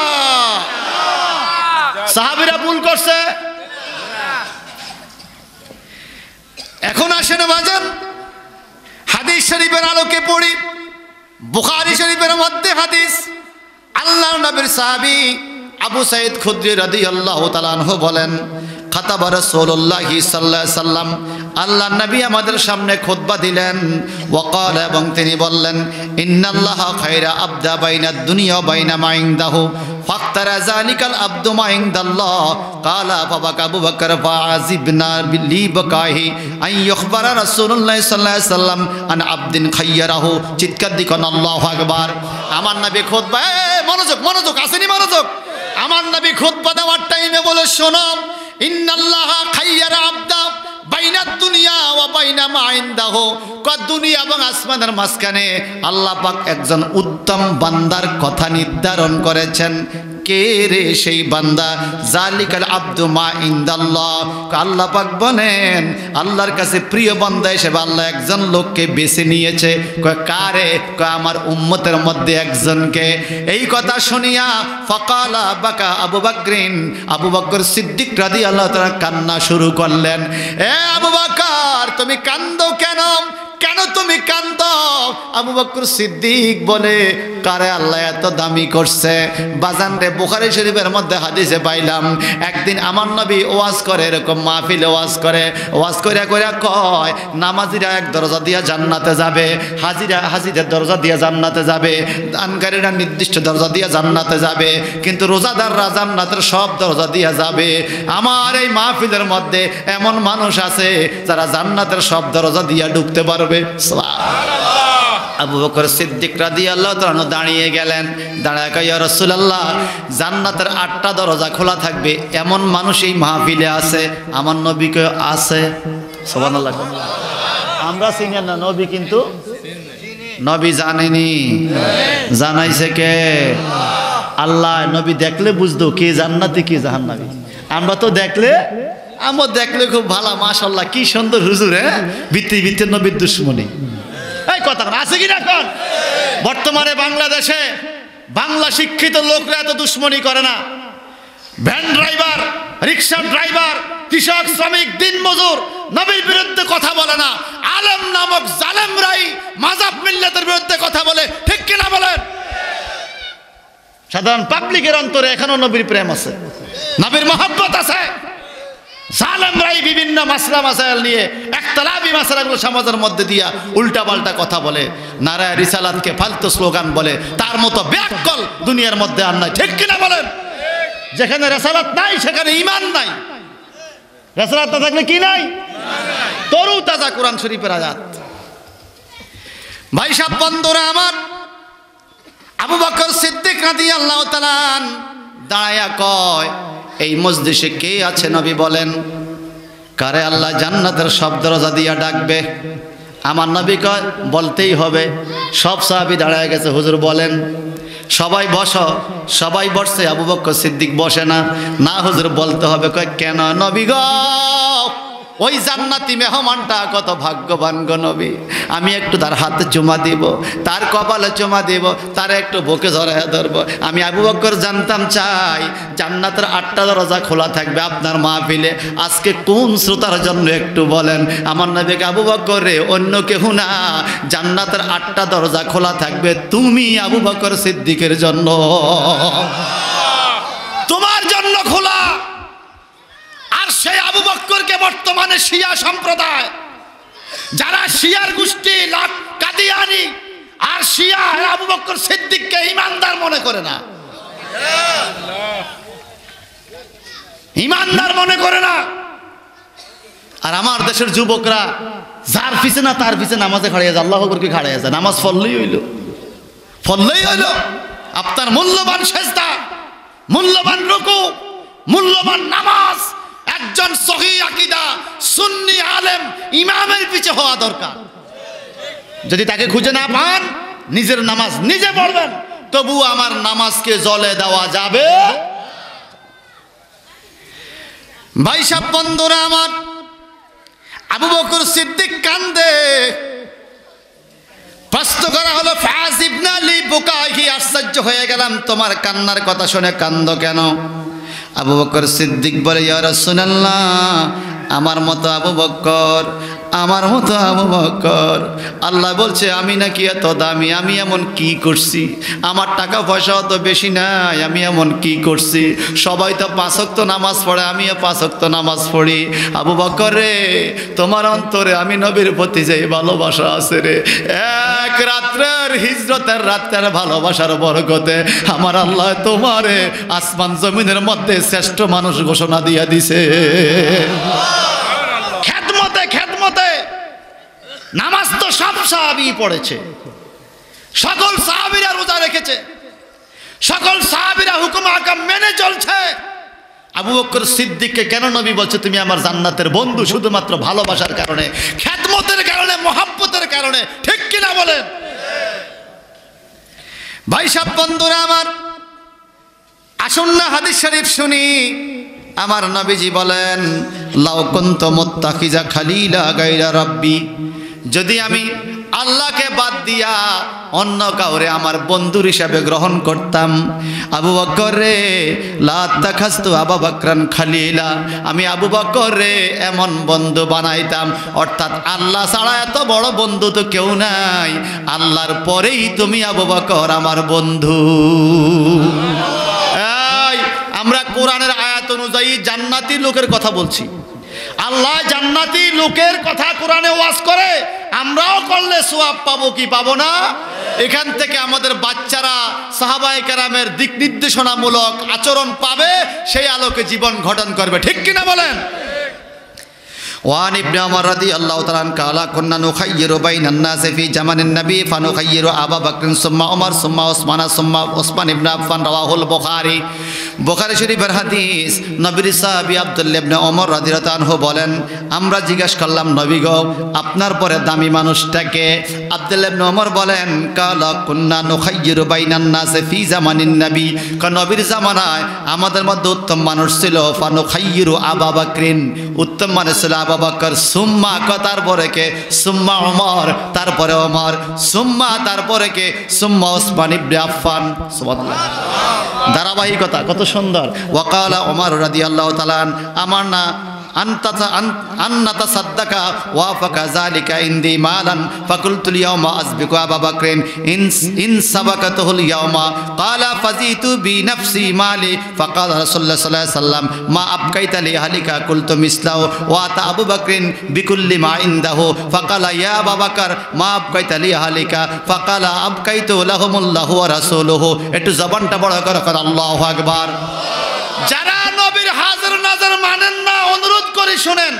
সাহাবীরা ভুল করছে। এখন আসেন বাজান হাদিস শরীফের আলোকে পড়ি। বুখারী শরীফের মধ্যে হাদিস, আল্লাহর নবীর সাহাবী আবু সাঈদ খুদরি রাদিয়াল্লাহু তাআলা আনহু বলেন, খাতাবা রাসূলুল্লাহি সাল্লাল্লাহু আলাইহি সাল্লাম, আল্লাহর নবী আমাদের সামনে খুতবা দিলেন। ওয়াকাল, এবং তিনি বললেন, ইন্নাল্লাহা খায়রা আবদা বাইনাদ দুনিয়া ওয়া বাইনা মা ইনদাহু ফাখতারা যালিকাল আবদু মা ইনদাল্লাহ। ক্বালা ফাবাকা আবু বকর ফাআযিবনা বিলি বাকাহি আন ইখবারা রাসূলুল্লাহি সাল্লাল্লাহু আলাইহি সাল্লাম আন আবদিন খায়রাহু। চিৎকার দিবেন আল্লাহু আকবার। আমার নবী খুতবা, মনোযোগ মনোযোগ, আসেনি মনোযোগ। আমার নবী খুতবা দেওয়ার টাইমে বলে শোনো, ইন্নাল্লাহা খায়্যারা আবদা বাইনাদ দুনিয়া ওয়া বাইনা মা ইনদাহু। দুনিয়া এবং আসমানের মাঝখানে আল্লাহ পাক একজন উত্তম বান্দার কথা নির্ধারণ করেছেন। কে রে সেই বান্দা? জালিকাল আব্দু মা ইনদাল্লাহ। আল্লাহ পাক বলেন আল্লাহর কাছে প্রিয় বান্দা হিসেবে আল্লাহ একজন লোককে বেছে নিয়েছে। কয় কারে? কয় আমার উম্মতের মধ্যে একজনকে। এই কথা শুনিয়া ফাকালা বাকা আবু বকরিন, আবু বকর সিদ্দিক রাদিয়াল্লাহু তাআলা কান্না শুরু করলেন। এ আবু বকর, তুমি কান্দো কেন? কেন তুমি কান্দো? আবু বকর সিদ্দিক বলে, কারে আল্লাহ এত দামি করছে? বাজান রে, বুখারী শরীফের মধ্যে হাদিসে পাইলাম, একদিন আমার নবী ওয়াজ করে, এরকম মাহফিলে ওয়াজ করে, ওয়াজ করে কইরা কয় নামাজিরা এক দরজা দিয়া জান্নাতে যাবে, হাজিদের দরজা দিয়া জান্নাতে যাবে, দানকারীরা নির্দিষ্ট দরজা দিয়া জান্নাতে যাবে, কিন্তু রোজাদাররা জান্নাতের সব দরজা দিয়া যাবে। আমার এই মাহফিলের মধ্যে এমন মানুষ আছে যারা জান্নাতের সব দরজা দিয়া ঢুকতে পারবে। আবু বকর সিদ্দিক রাদিয়াল্লাহু তাআলা দাঁড়িয়ে গেলেন। দাঁড়ায় কয়, ইয়া রাসূলুল্লাহ, জান্নাতের 8টা দরজা খোলা থাকবে এমন মানুষ এই মাহফিলে আছে? আমার নবী কয় আছে। সুবহানাল্লাহ। আমরা চিনি না নবী, কিন্তু নবী জানেনি। জানাইছে কে? আল্লাহ। নবী দেখলে বুঝতো কে জান্নাতি কে জাহান্নামী। আমরা তো দেখলে খুব ভালো, মাশাআল্লাহ কি সুন্দর হুজুর। ভিত্তি নবীর দুশ্মনী এই কথা আছে কি না? এখন বর্তমানে বাংলাদেশে বাংলা শিক্ষিত লোকরা এত দুশ্মনী করে না। ভ্যান ড্রাইভার, রিক্সা ড্রাইভার, কৃষক, শ্রমিক, দিনমজুর নবীর বিরুদ্ধে কথা বলে না। আলেম নামক জালেমরাই মাযহাব মিল্লাতের বিরুদ্ধে কথা বলে, ঠিক কিনা বলেন? সাধারণ পাবলিকের অন্তরে এখনো নবীর প্রেম আছে, নবীর মহব্বত আছে। জালেমরাই বিভিন্ন মাসলা মাসাইল নিয়ে একতলাফি মাসলাগুলো সমাজের মধ্যে দিয়া উল্টা পাল্টা কথা বলে, নারায়ে রিসালাতকে ফালতু স্লোগান বলে। তার মতো ব্যাককল দুনিয়ার মধ্যে আর নাই, ঠিক কিনা বলেন? যেখানে রিসালাত নাই সেখানে ঈমান নাই। রিসালাত না থাকলে কি নাই? তরু তাজা কোরআন শরীফের আয়াত। ভাই সাহেব, বন্ধুরা আমার, আবু বকর সিদ্দিক রাদিয়াল্লাহু তাআলা দাঁড়ায়া কয়, এই মজলিসে কে আছে নবী বলেন? কারে আল্লাহ জান্নাতের সব দরজা দিয়া ডাকবে? আমার নবী কয় বলতেই হবে। সব সাহাবী দাঁড়ায় গেছে, হুজুর বলেন। সবাই বসো। সবাই বসছে, আবু বকর সিদ্দিক বসে না। না হুজুর বলতে হবে। কয় কেন? নবী গো, ওই জান্নাতি মেহমানটা কত ভাগ্যবান গো নবী। আমি একটু তার হাতে চুমা দিব, তার কপালে চুমা দিব, তার একটু বুকে জড়াইয়া ধরবো। আমি আবু বকর জানতাম চাই জান্নাতের 8টা দরজা খোলা থাকবে আপনার মাহফিলে। আজকে কোন শ্রোতার জন্য একটু বলেন? আমার নবীকে আবু বকর রে, অন্য কেউ না, জান্নাতের 8টা দরজা খোলা থাকবে তুমি আবু বকর সিদ্দিকের জন্য, তোমার জন্য খোলা। আর সেই আবু বকরকে বর্তমানে শিয়া সম্প্রদায়, যারা শিয়ার গোষ্ঠী কাদিয়ানি আর শিয়া, আবু বকর সিদ্দিককে ঈমানদার মনে করে না, ঈমানদার মনে করে না। আর আমার দেশের যুবকরা যার পিছে না তার পিছে নামাজে খাড়িয়ে যায়, আল্লাহু আকবার কি খাড়িয়ে যায়, নামাজ ফললেই হইল। আপনার মূল্যবান সেজদা, মূল্যবান রুকু, মূল্যবান নামাজ একজন সহি আকীদা সুন্নি আলেম ইমামের পিছে হওয়া দরকার। যদি তাকে খুঁজে না পান, নিজের নামাজ নিজে পড়বেন, তবু আমার নামাজকে জলে দেওয়া যাবে। ভাই সাহেব, বন্ধুরা আমার, আবু বকর সিদ্দিক কান্দে। প্রশ্ন করা হলো ফাজ ইবনে আলী বুকাহি, আশ্চর্য হয়ে গেলাম তোমার কান্নার কথা শুনে, কান্দো কেন? আবু বকর সিদ্দিক বলে, ইয়া রাসূলুল্লাহ, আমার মতো আবু বকর, আমার মতো আবু বকর। আল্লাহ বলছে আমি নাকি এত দামি, আমি এমন কি করছি? আমার টাকা পয়সাও তো বেশি নাই, আমি এমন কি করছি? সবাই তো 5 ওয়াক্ত নামাজ পড়ে, আমিও 5 ওয়াক্ত নামাজ পড়ি। আবু বকর রে, তোমার অন্তরে আমি নবীর প্রতি যে ভালোবাসা আছে রে, এক রাত্রের হিজরতের রাতের ভালোবাসার বরকতে আমার আল্লাহ তোমারে আসমান জমিনের মধ্যে শ্রেষ্ঠ মানুষ ঘোষণা দিয়া দিছে। খেদমতে নামাজ তো সব সাহাবী পড়েছে, সকল সাহাবীরা রোজা রেখেছে, সকল সাহাবীরা হুকুম আহকাম মেনে চলছে। আবু বকর সিদ্দিককে কেন নবী বলছে তুমি আমার জান্নাতের বন্ধু? শুধুমাত্র ভালোবাসার কারণে, খেদমতের কারণে, মহব্বতের কারণে। ঠিক কিনা বলেন? ভাই সাহেব, বন্ধুরা আমার, আসুন না হাদিস শরীফ শুনি। আমার নবীজি বলেন, লাউ কুনতু মুত্তাখিজা খালিলা গায়রা রাব্বি, যদি আমি আল্লাহকে বাদ দিয়া অন্য কাউরে আমার বন্ধুর হিসাবে গ্রহণ করতাম, আবু বকর রে লা তাখাস্তু আবু বকরান খালিলা, আমি আবু বকর রে এমন বন্ধু বানাইতাম। অর্থাৎ আল্লাহ ছাড়া এত বড় বন্ধু তো কেউ নাই, আল্লাহর পরেই তুমি আবু বকর আমার বন্ধু। আমরা কোরআনের আয়াত অনুযায়ী জান্নাতি লোকের কথা বলছি। আল্লাহ জান্নাতি লোকের কথা কোরআনে ওয়াজ করে, আমরাও করলে সওয়াব পাবো কি পাবো না? এখান থেকে আমাদের বাচ্চারা সাহাবায়ে কেরামের দিক নির্দেশনামূলক আচরণ পাবে, সেই আলোকে জীবন গঠন করবে। ঠিক কিনা বলেন? ওয়ান ইবনে ওমর রাদিয়াল্লাহু তাআলা কালা কুননা নুখাইয়িরু বাইনান নাসি ফি জামানিন নবী ফানুখাইয়িরু আবু বকর সুম্মা ওমর সুম্মা ওসমান সুম্মা ওসমান ইবনে আফফান, রাওয়াহুল বুখারী। বুখারী শরীফের হাদিস। নবীর সাহাবী আব্দুল্লাহ ইবনে ওমর রাদিয়াল্লাহু আনহু বলেন, আমরা জিজ্ঞাসা করলাম নবী গো, আপনার পরে দামি মানুষটাকে? আব্দুল্লাহ ইবনে ওমর বলেন, কালা কুননা নুখাইয়িরু বাইনান নাসি ফি জামানিন নবী, নবীর জামানায় আমাদের মধ্যে উত্তম মানুষ ছিল, ফানুখাইয়িরু আবু বকরিন, উত্তম মানুষ ছিল আবু বকর, সুম্মা তারপরে কে? সুম্মা ওমর, তারপরে ওমর, সুম্মা তারপরে কে? সুম্মা ওসমান ইবনে আফফান। সুবহানাল্লাহ, ধারাবাহিকতা কত সুন্দর। ওয়াকালা ওমর রাদিয়াল্লাহু তাআলা আমার না আন্নাতা সাদ্দাকা ওয়াফাকা যালিকা ইনদি মালান ফাকুলতুল ইয়াওমা আসবিকু আবু বকরিন ইন সাবাকাতুল ইয়াওমা ক্বালা ফাজিতু বিনাফসি মালি ফাকাল রাসূলুল্লাহ সাল্লাল্লাহু আলাইহি ওয়াসাল্লাম মা আবকাইতা লি আহলিকা কুলতু মিসলাহু ওয়া তা আবু বকরিন বিকুল্লি মা ইনদাহু ফাকালা ইয়া আবু বকর মা আবকাইতা লি আহলিকা ফাকালা আবকাইতু লাহুমুল্লাহু ওয়া রাসূলুহু। একটু জবানটা বড় করে আল্লাহু আকবার। যারা নবীর হাজির নাজর মানেন না, অনুরোধ করে শুনেন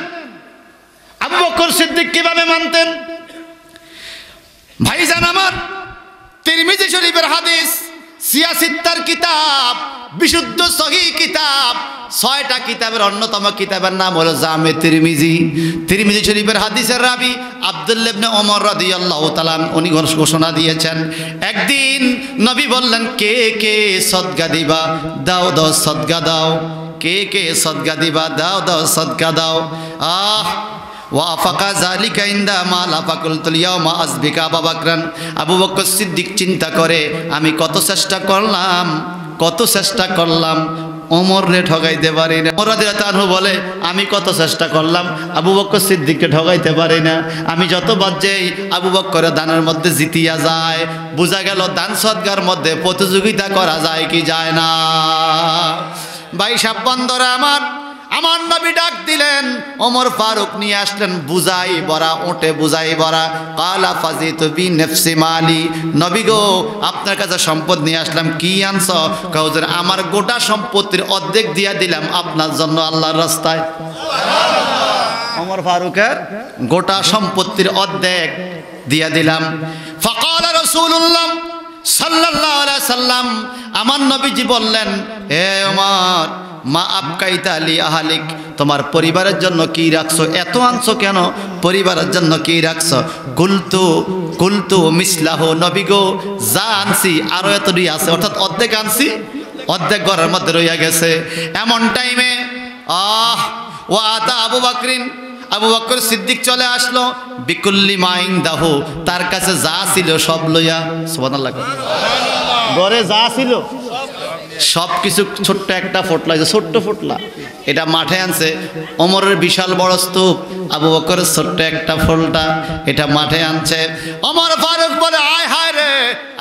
আবু বকর সিদ্দিক কিভাবে মানতেন। ভাইজান আমার, তিরমিজি শরীফের হাদিস, সিয়াসিত্তার কিতাব, বিশুদ্ধ সহিহ কিতাব, 6টা কিতাবের অন্যতম কিতাবের নাম হলো জামে তিরমিজি। তিরমিজি শরীফের হাদিসের রাবি আব্দুল্লাহ ইবনে ওমর রাদিয়াল্লাহু তাআলা উনি ঘোষণা দিয়েছেন, একদিন নবী বললেন, কে কে সদকা দিবা? দাও দাও সদকা দাও। কে কে সদকা দিবা? দাও দাও সদকা দাও। ওয়াফাকা যালিকা ইনদা মালা ফাকুলতুল ইয়াওমা আসবিকা আবু বকরান। আবু বকর সিদ্দিক চিন্তা করে, আমি কত চেষ্টা করলাম ওমর রে ঠগাইতে পারি না। ওমর রাদিয়াল্লাহু আনহু বলে, আমি কত চেষ্টা করলাম আবু বকর সিদ্দিককে ঠগাইতে পারি না। আমি যতবার যেই আবু বকরের দানের মধ্যে জিতিয়া যায়। বোঝা গেল দান সদকার মধ্যে প্রতিযোগিতা করা যায় কি যায় না। ভাই সাহেব, বন্ধুরা আমার নবী ডাক দিলেন, ওমর ফারুক নিয়ে আসলেন বুঝাই ভরা, ওটে বুঝাই ভরা। কালা ফাজিতু বিনাফসি মালি, নবী গো আপনার কাছে সম্পদ নিয়ে আসলাম, কি আনছ? হুজুর আমার গোটা সম্পত্তির অর্ধেক দিয়া দিলাম আপনার জন্য আল্লাহর রাস্তায়। ওমর ফারুকের গোটা সম্পত্তির অর্ধেক দিয়া দিলাম। ফাকালা রাসূলুল্লাহ সাল্লাল্লাহু আলাইহি সাল্লাম আমার নবীজি বললেন, হে ওমর, মা আবকাইতা লি আহলিক, তোমার পরিবারের জন্য কি রাখছো? এত আনছো কেন? পরিবারের জন্য কি রাখছো? কুলতু মিসলাহু, নবী গো যা আনছি আরো এতটি আছে, অর্থাৎ অর্ধেক আনছি, অর্ধেক ঘরের মধ্যে রইয়া গেছে। এমন টাইমে ওয়া আতা আবু বকরিন, আবু বকর সিদ্দিক চলে আসলো, বিকুল্লি মাইন দাহু, তার কাছে যা ছিল সব লইয়া। সুবহানাল্লাহ। ঘরে যা ছিল সব কিছু, ছোট্ট একটা ফোটলা, ছোট্ট ফোটলা, এটা মাঠে আনছে। ওমরের বিশাল বড় স্তূপ, আবু বকরের ছোট্ট একটা ফোলটা, এটা মাঠে আনছে। ওমর ফারুক বলে, আয় হায় রে,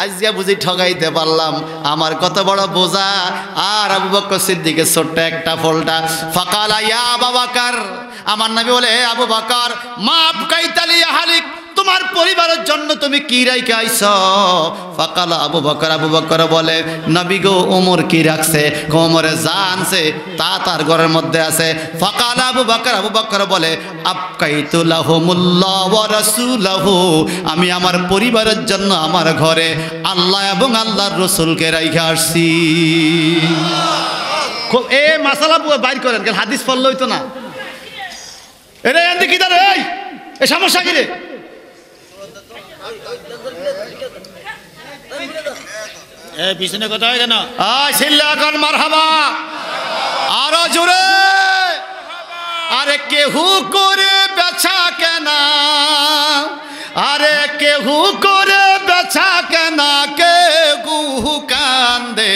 আজকে বুঝি ঠগাইতে পারলাম, আমার কত বড় বোঝা। আর আবু বকর সিদ্দিকের ছোট্ট একটা ফোলটা। ফাকালা ইয়া আবু বকর, আমার নবী বলে, আবু বকর, মা আবকাইতা লি আহলিক, তোমার পরিবারের জন্য তুমি কি রাইখে আইছো? ফাকালা আবু বকর বলে, নবী গো ওমর কি রাখছে? ওমরে যা আনছে তা তার ঘরের মধ্যে আছে। ফাকালা আবু বকর বলে, আবকাইতু লাহুমুল্লাহ ওয়া রাসূলুহু, আমি আমার পরিবারের জন্য আমার ঘরে আল্লাহ এবং আল্লাহর রাসূলকে রাইখে আসছি। খুব মাসালা বাইর করেন, কারণ হাদিস পড়লে হইতো না। এরে এন্দি কি দাঁড়ে, এই সমস্যা কি রে? পিছনে কথা হয় কেন? এখন মারহাবা, আরো জোরে। আরে কেহু করে বেচা কেনা, আরে কেহু করে বেচা কেনা, কেহু কান্দে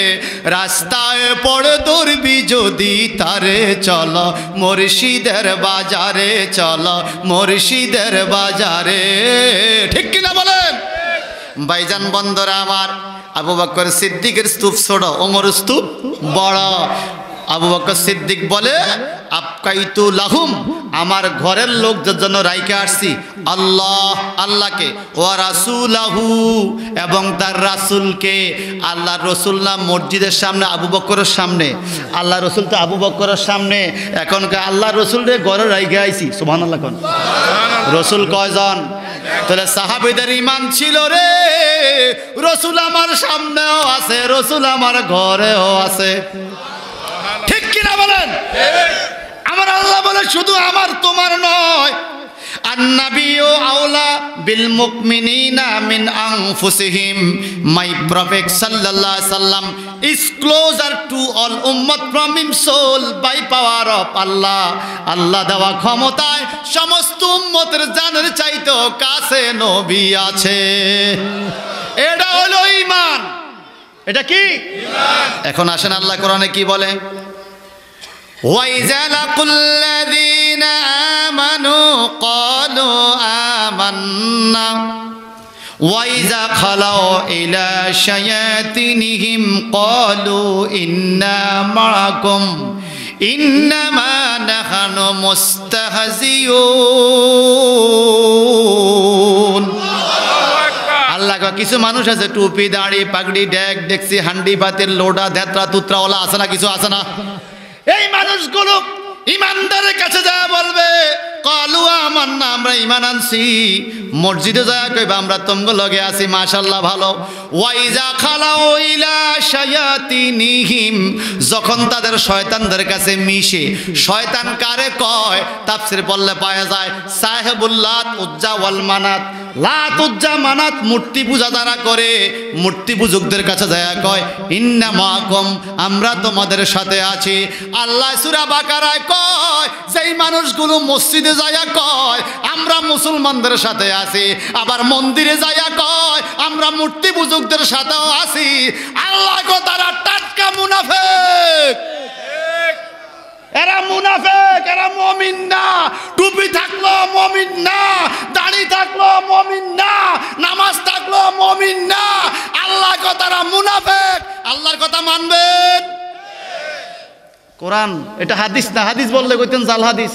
রাস্তায় পড়ে দৌড়বি যদি তারে, চল মুর্শিদের বাজারে, চল মুর্শিদের বাজারে। ঠিক কিনা বলেন ভাইজান? বন্ধুরা আমার, আবু বকর সিদ্দিকের স্তূপ ছোট, ওমর স্তূপ বড়। আবু বকর সিদ্দিক বলে, আবকাইতু লাহুম, আমার ঘরের লোকদের জন্য রাইখে আসছি আল্লাহকে, ওয়া রাসূলহু, এবং তার রাসূলকে। আল্লাহর রাসূল না মসজিদের সামনে, আবু বকরের সামনে। আল্লাহ রাসূল তো আবু বকরের সামনে, এখনকার আল্লাহ রাসূল রে ঘরে রাইখে আইছি। সুবহানাল্লাহ। কোন রাসূল কয়জন? তাহলে সাহাবীদের ঈমান ছিল রে, রাসূল আমার সামনেও আছে, রাসূল আমার ঘরেও আছে। ঠিক কিনা বলেন? আমার আল্লাহ বলে, শুধু আমার তোমার নয়, আন-নাবিয়্যু আওলা বিল মুমিনিনা মিন আনফুসিহিম, মাই প্রফেট সাল্লাল্লাহু আলাইহি সাল্লাম is closer to all ummah from his soul by power of Allah. আল্লাহ দেওয়া ক্ষমতায় সমস্ত উম্মতের জানের চাইতে কাছে নবী আছে। এটা হলো ঈমান। এটা কি ঈমান? এখন আসেন আল্লাহ কোরআনে কি বলে, وَإِذَا لَقُوا الَّذِينَ آمَنُوا قَالُوا آمَنَّا وَإِذَا خَلَوْا إِلَى شَيَاطِينِهِمْ قَالُوا إِنَّا مَعَكُمْ إِنَّمَا نَحْنُ مُسْتَهْزِئُونَ। আল্লাহ কিছু মানুষ আছে টুপি দাড়ি পাগড়ি ডেক ডেকসি হান্ডি পাতের লোডা ধ্যাত্রা তুত্রা ওলা আছে না, কিছু আছে না? এই মানুষগুলো ইমানদারের কাছে যা বলবে, কালু আমান্না, আমরা ঈমান আনছি। মসজিদে যায় কইবা আমরা তোমার লগে আছি, মাশাআল্লাহ ভালো। ওয়াইজা খালাউ ইলা শায়াতিনিহিম, যখন তাদের শয়তানদের কাছে মিশে। শয়তান কারে কয়? তাফসীর পড়লে পাওয়া যায় সাহেবুল লাত উজ্জা ওয়াল মানাত। লাত উজ্জা মানাত মূর্তি পূজা যারা করে, মূর্তি পূজকদের কাছে যায় কয় ইন্না মাআকুম, আমরা তোমাদের সাথে আছি। আল্লাহ সূরা বাকারায় কয় যেই মানুষগুলো মসজিদে যায় কয় আমরা মুসলমানদের সাথে আছি, আবার মন্দিরে যায় কয় আমরা মূর্তি পূজকদের সাথেও আছি। আল্লাহ গো তারা টাটকা মুনাফিক। এরা মুনাফিক, এরা মুমিন না। টুপি থাকলো মুমিন না, দাড়ি থাকলো মুমিন না, নামাজ থাকলো মুমিন না। আল্লাহ গো তারা মুনাফিক। আল্লাহর কথা মানবেন? কোরআন, এটা হাদিস না। হাদিস বললে কইতেন জাল হাদিস।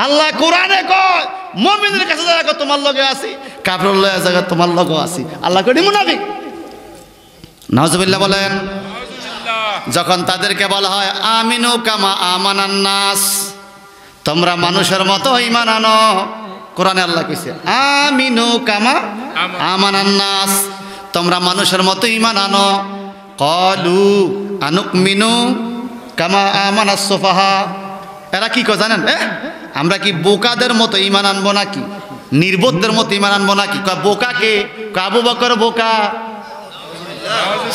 আল্লাহ কোরআনে কয় মুমিনের কাছে যারা তোমার লগে আছি, কাফের লগে যারা তোমার লগে আছি। আল্লাহ কই মুনাফিক। নাউজুবিল্লাহ বলেন। যখন তাদেরকে বলা হয় আমিনু কামা আমানান নাস, তোমরা মানুষের মতো ঈমান আনো, কোরআনে আল্লাহ কইছে আমিনু কামা আমানান নাস, তোমরা মানুষের মতো ঈমান আনো। ক্বালু আনুমিনু কামা আমানাস সুফাহা। এরা কি কয় জানেন? আমরা কি বোকাদের মতো ঈমান আনবো নাকি, নির্বোধদের মতো ঈমান আনবো নাকি? কয় বোকা কে? কয় আবু বকর বোকা।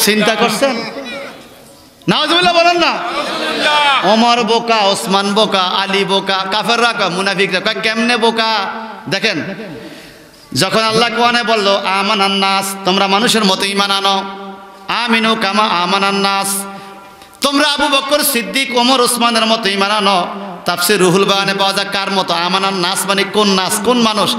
চিন্তা করছেন? নাউজুবিল্লাহ বলেন না। ওমর বোকা, ওসমান বোকা, আলী বোকা। কাফেররা কয়, মুনাফিকরা কয় কেমনে বোকা? দেখেন, যখন আল্লাহ কোরআনে বলল আমানান নাস, তোমরা মানুষের মতো ঈমান আনো, আমিনু কামা আমানান নাস, তোমরা আবু বকর সিদ্দিক ওমর ওসমানের মতো ঈমান আনো। তাফসীর রুহুল বায়ানে পাওয়া যায় কার মতো? আমানান নাস মানে কোন নাস, কোন মানুষ?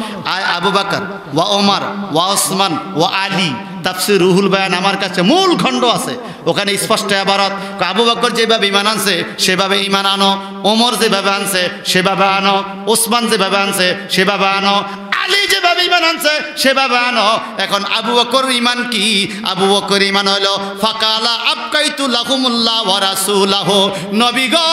আবু বকর ওয়া ওমর ওয়া ওসমান ওয়া আলী। তাফসীর রুহুল বায়ান আমার কাছে মূল খণ্ড আছে, ওখানে স্পষ্ট ইবারত। আবু বকর যেভাবে ঈমান আনছে সেভাবে ঈমান আনো, ওমর যেভাবে আনছে সেভাবে আনো, ওসমান যেভাবে আনছে সেভাবে আনো, আলী যেভাবে ঈমান আনছে সেভাবে আনো। এখন আবু বকর ঈমান কি? আবু বকর ঈমান হলো ফাকালা আবকাইতু লাহুমুল্লাহ ওয়া রাসূলুহু। নবী গো,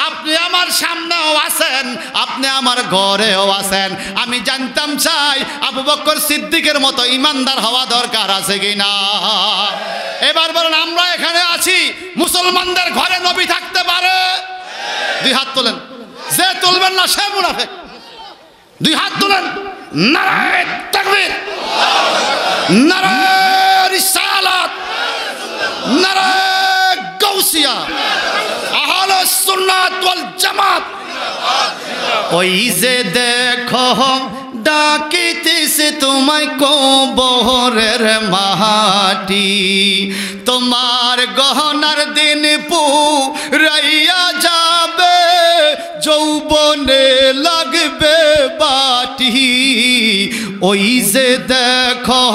আপনি আমার সামনেও আছেন, আপনি আমার ঘরেও আছেন। আমি জানতাম চাই আবু বকর সিদ্দিকের মতো ঈমানদার হওয়া দরকার আছে কিনা। এবার বলেন, আমরা এখানে আছি, মুসলমানদের ঘরে নবী থাকতে পারে? দুই হাত তোলেন। যে তুলবেন না সে মুনাফিক। দুই হাত তোলেন। নারায়ে তাকবীর, নারায়ে রিসালাত, নারায়ে গাউসিয়া, আহলে সুন্নাত ওয়াল জামাত। ওই যে দেখো ডাকিতেছে তোমায় কবরের মাটি, তোমার গহনার দিন পুরাইয়া যাবে, যৌবনে লাগবে বাটি। ওই যে দেখো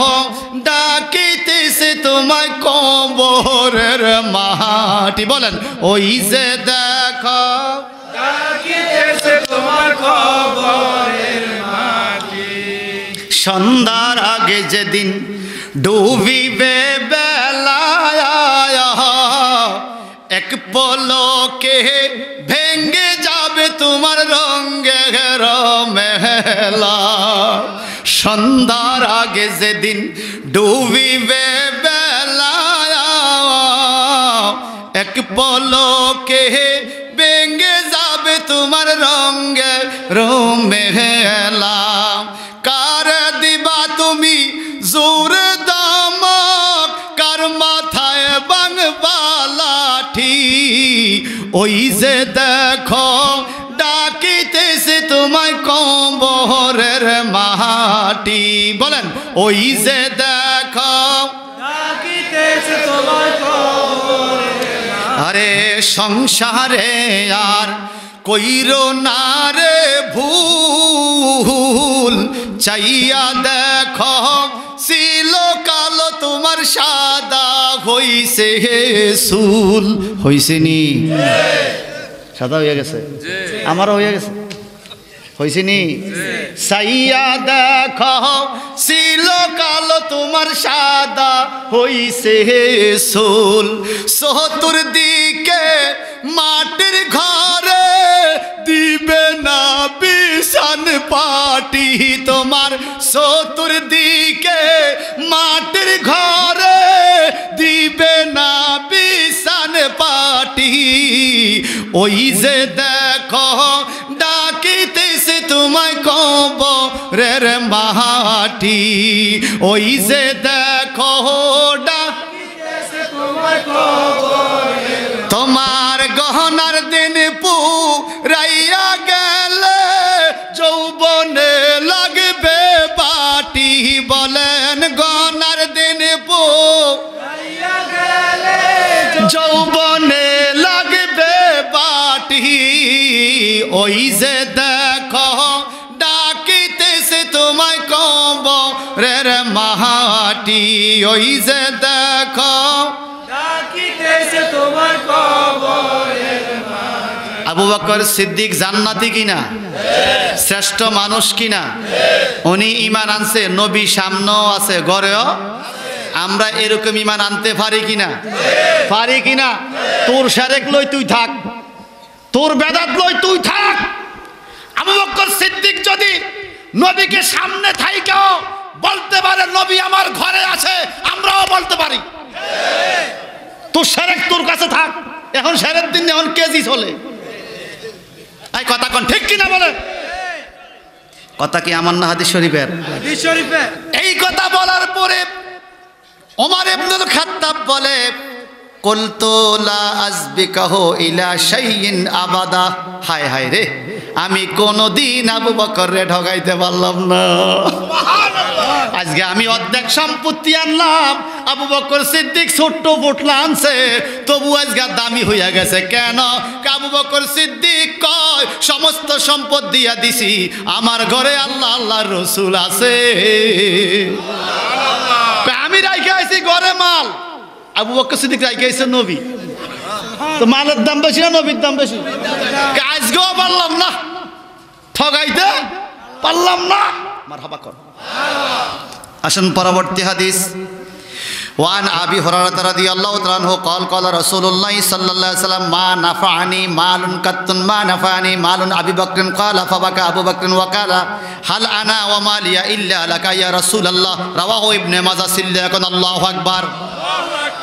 ডাকিতেছে তোমায় কবরের মাটি। বলেন, ওই যে দেখো ডাকিতেছে তোমার কবরের মাটি। সন্ধ্যার আগে যেদিন ডুবিবে বেলা, এক পলকে ভেঙ্গে যাবে তোমার রঙের মেলা। সন্ধ্যার আগে যেদিন ডুবিবে বেলা, এক পলকে ভেঙ্গে যাবে তোমার রঙের মেলা। কার দিবা তুমি জোর দামক, কার মাথায় বাংবা লাঠি। ওই যে দেখো ডাকিতেছে তোমায় কবরের মাটি। বলেন, ওই যে দেখো ডাকিতেছে তোমায় কবরের মাটি। আরে সংসারে আর কইরো না রে ভুল, চাইয়া দেখো ছিল কালো তোমার সাদা হইছে চুল। হইছে নি? সাদা হইয়া গেছে? আমারও হইয়া গেছে। হইছে নি? চাইয়া দেখো ছিল কালো তোমার সাদা হইছে চুল। চতুর্দিকে মাটির ঘরে দিবে না বিছান পাটি, তোমার চতুর্দিকে মাটির ঘরে দিবে না বিছান পাটি। ওই যে দেখো ডাকিতেছে তোমায় কবরের মাটি। ওই যে দেখো ডাকিতেছে তোমায় কবরের। তোমার গহনার দিন পুরাইয়া গেলে, যৌবনে লাগবে বাটি। বলেন, গহনার দিন পুরাইয়া গেলে, যৌবনে লাগবে বাটি। ওই যে দেখো ডাকিতেছে তোমায় কবরের মাটি। ওই যে দেখো ডাকিতেছে তোমায় কবরের মাটি। আবু বকর সিদ্দিক জান্নাতি কিনা? শ্রেষ্ঠ মানুষ কিনা? উনি ঈমান আনছে, নবী সামনেও আছে, ঘরেও। আমরা এরকম ঈমান আনতে পারি কিনা? পারি কিনা? তোর শারেক লই তুই থাক, তোর বেদাত লই তুই থাক। আবু বকর সিদ্দিক যদি নবীকে সামনে থাইকাও বলতে পারে নবী আমার ঘরে আছে, আমরাও বলতে পারি। তোর সেরেক তোর কাছে থাক, এখন সেরের দিন এখন কেজি চলে। এই কথা কোন ঠিক কিনা বলে? কথা কি আমার না হাদিস শরীফের? এই কথা বলার পরে ওমর ইবনুল খাত্তাব বলে, কুলতু লা আযবিকাহু ইলা শাইইন আবাদা। হায় হায় রে, আমি কোনদিন আবু বকররে ঠকাইতে পারলাম না। আজকে আমি অর্ধেক সম্পত্তি আনলাম, আবু বকর সিদ্দিক ছোট্ট পোটলা আনছে, তবু আজকে দামি হইয়া গেছে। কেন? আবু বকর সিদ্দিক কয় সমস্ত সম্পদ দিয়া দিছি, আমার ঘরে আল্লাহ আল্লাহর রসুল আছে। আমি রাইখে আইছি ঘরে মাল, আবু বকর সিদ্দিক রাইখে আইছে নবী। তো মালের দাম বেশি না নবীর দাম বেশি? আজকেও পারলাম না, ঠগাইতে পারলাম না। মারহাবা কর। আসুন পরবর্তী হাদিস। ওয়ান আবি হুরায়রা রাদিয়াল্লাহু তাআলা আনহু قال قال رسول الله صلى الله عليه وسلم ما نفعني مال قط ما نفعني مال ابي بكر قال فبكى ابو بكر وقال هل انا ومالي الا لك يا رسول الله رواه ابن ماجه সিল্লাকুন আল্লাহু আকবার।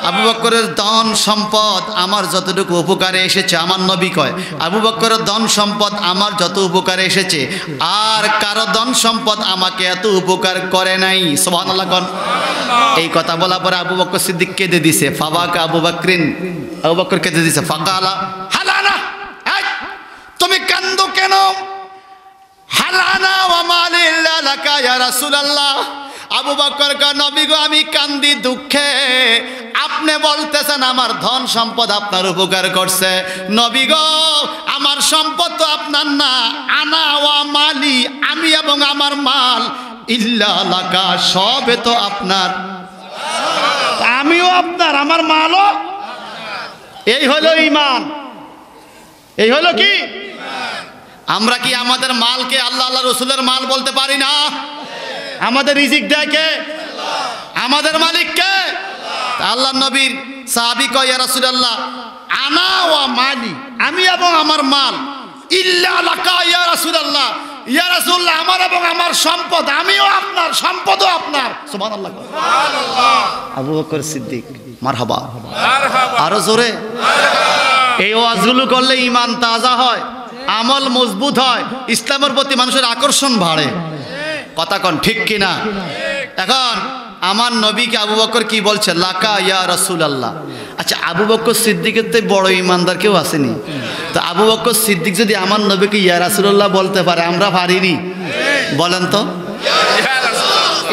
আবু বকরের ধন সম্পদ আমার যতটুকু উপকারে এসেছে, আমার নবী কয় আবু বকরের ধন সম্পদ আমার যত উপকারে এসেছে আর কারো ধন সম্পদ আমাকে এত উপকার করে নাই। সুবহানাল্লাহ কোন। এই কথা বলা পরে আবু বকর সিদ্দিক কেঁদে দিছে। ফাবাকা আবু বকরিন, আবু বকর কেঁদে দিছে। ফাকালা হালানা, তুমি কান্দো কেন? হালানা ওয়া মালিল্লা লাকা ইয়া রাসূলুল্লাহ। আবু বকর কয় নবী গো, আমি কান্দি দুঃখে, আপনি বলতেছেন আমার ধন সম্পদ আপনার উপকার করছে। নবী গো, আমার সম্পদ তো আপনার না, আনা ওয়া মালি, আমি এবং আমার মাল, ইল্লা লাকা, সবে তো আপনার, আমিও আপনার, আমার মালও। এই হলো ঈমান। এই হলো কি? আমরা কি আমাদের মালকে আল্লাহ আল্লাহ রসুলের মাল বলতে পারি না? আমাদের রিজিক দেয় কে? আমাদের মালিক কে? আল্লাহ নবীর সাহাবী কয় ইয়া রাসূলুল্লাহ আনা ওয়া মালি, আমি এবং আমার মাল, ইল্লা লাকা ইয়া রাসূলুল্লাহ, ইয়া রাসূলুল্লাহ আমার এবং আমার সম্পদ, আমিও আপনার, সম্পদও আপনার। সুবহানাল্লাহ সুবহানাল্লাহ। আবু বকর সিদ্দিক মারহাবা মারহাবা, আরো জোরে মারহাবা। এই ওয়াজগুলো করলে ঈমান তাজা হয়, আমল মজবুত হয়, ইসলামের প্রতি মানুষের আকর্ষণ বাড়ে। কথা কোন ঠিক কিনা? এখন আমার নবীকে আবু বকর কি বলছে? লাকা ইয়া রাসূলুল্লাহ। আচ্ছা, আবু বকর সিদ্দিকের তো বড় ইমানদার কেউ আসেনি। তো আবু বকর সিদ্দিক যদি আমার নবীকে ইয়া রাসূলুল্লাহ বলতে পারে, আমরা পারিনি? বলেন তো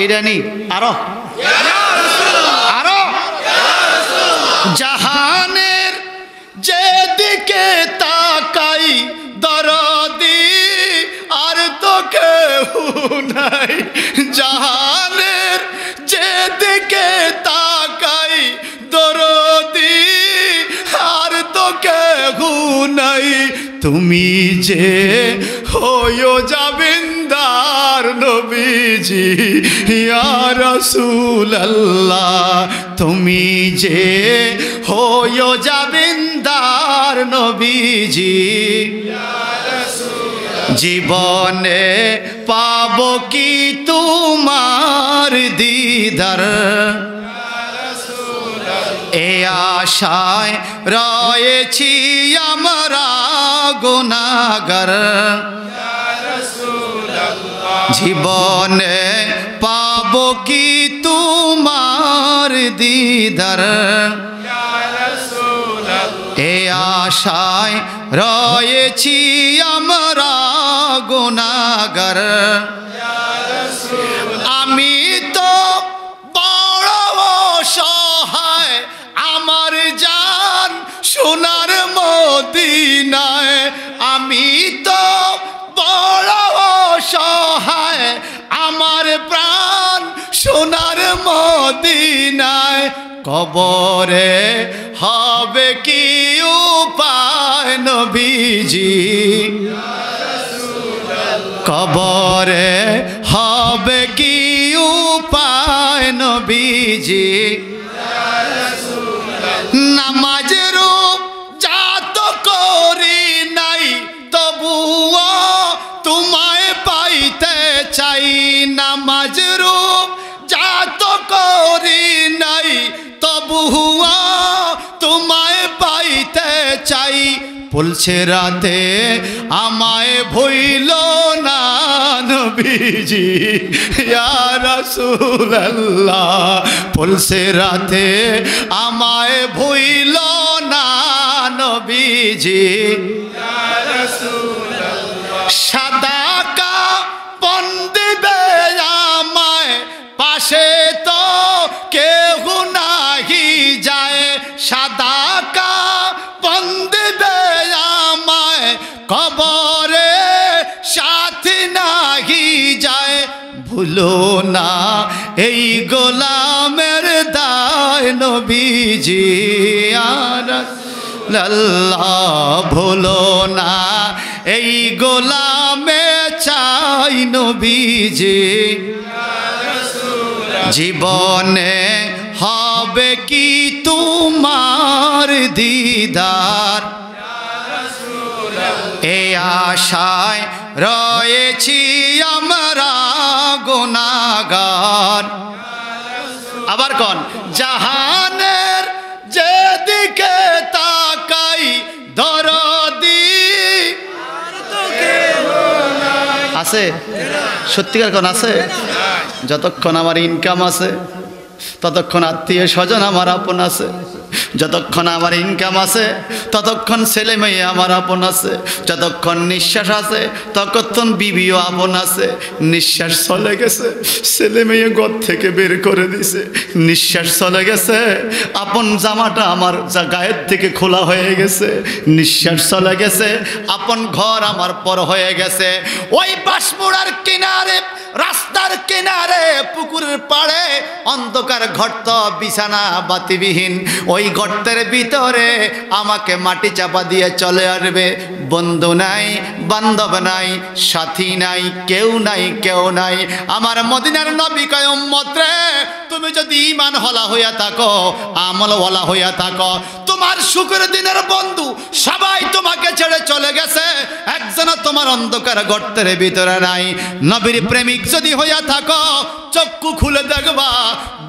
এটা নি আরো আরো। জাহানের যেদিকে তাকাই দরদি আর তো কেউ নাই, জাহানের যেদিকে তাকাই দরদি আর তো কেউ নাই, তুমি যে হইও জাবিন্দার নবীজি ইয়া রাসূলুল্লাহ, তুমি যে হইও জাবিন্দার নবীজি ইয়া রাসূলুল্লাহ, জীবনে পাব কি তোমার দিদার, এ আশায় রয়েছি আমরা গুনাহগার, জীবনে পাব কি তোমার দিদার, এ আশায় রয়েছি আমরা গুনাহগার। আমি তো বড় অসহায়, আমার জান সোনার মদিনায়, আমি তো বড় অসহায়, আমার প্রাণ সোনার মদিনায়, কবরে হবে কি উপায় নবীজি, কবরে হবে কি উপায় নবীজি, নামাজ রূপ জাত করি নাই তবুও তোমায় পাইতে চাই, নামাজ রূপ পাইতে চাই বলছে রাতে আমায় ভইল না নবীজি ইয়া রাসূলুল্লাহ বলছে রাতে আমায় ভইল না নবীজি ইয়া রাসূলুল্লাহ সাদা কাপন দিবে আমায় পাশে তো কেউ নাহি যায় সাদা কাপন দিবে আমায় কবরে সাথী নাহি যায় ভুলো না এই গোলামের দায় নবীজি ইয়া রাসূলুল্লাহ ভুলো না এই গোলামে চাই নবীজি জীবনে হবে কি তোমার দিদার এই আশায় রয়েছি আমরা গুনাহগার আবার কোন জাহানের যেদিকে তাকাই দরদি আছে সত্যিকার কোন আছে যতক্ষণ আমার ইনকাম আছে ততক্ষণ আত্মীয় স্বজন আমার আপন আছে যতক্ষণ আমার ইনকাম আছে ততক্ষণ ছেলে মেয়ে আমার আপন আছে যতক্ষণ নিঃশ্বাস আছে ততক্ষণ বিবিও আপন আছে নিঃশ্বাস চলে গেছে ছেলে মেয়ে ঘর থেকে বের করে দিছে নিঃশ্বাস চলে গেছে আপন জামাটা আমার গায়ের থেকে খোলা হয়ে গেছে নিঃশ্বাস চলে গেছে আপন ঘর আমার পর হয়ে গেছে ওই বাঁশমুড়ার কিনারে রাস্তার কিনারে পুকুরের পাড়ে অন্ধকার গর্ত বিছানা বাতিবিহীন ওই গর্তের ভিতরে আমাকে মাটি চাপা দিয়ে চলে আসবে বন্ধু নাই বান্ধব নাই সাথী নাই কেউ নাই আমার মদিনার নবী কয় উম্মত রে তুমি যদি ঈমান হলা হইয়া থাকো আমল ওয়ালা হইয়া থাকো তোমার সুখের দিনের বন্ধু সবাই তোমাকে ছেড়ে চলে গেছে একজনও তোমার অন্ধকার গর্তের ভিতরে নাই নবীর প্রেমিক যদি হইয়া থাকো চক্ষু খুলে দেখবা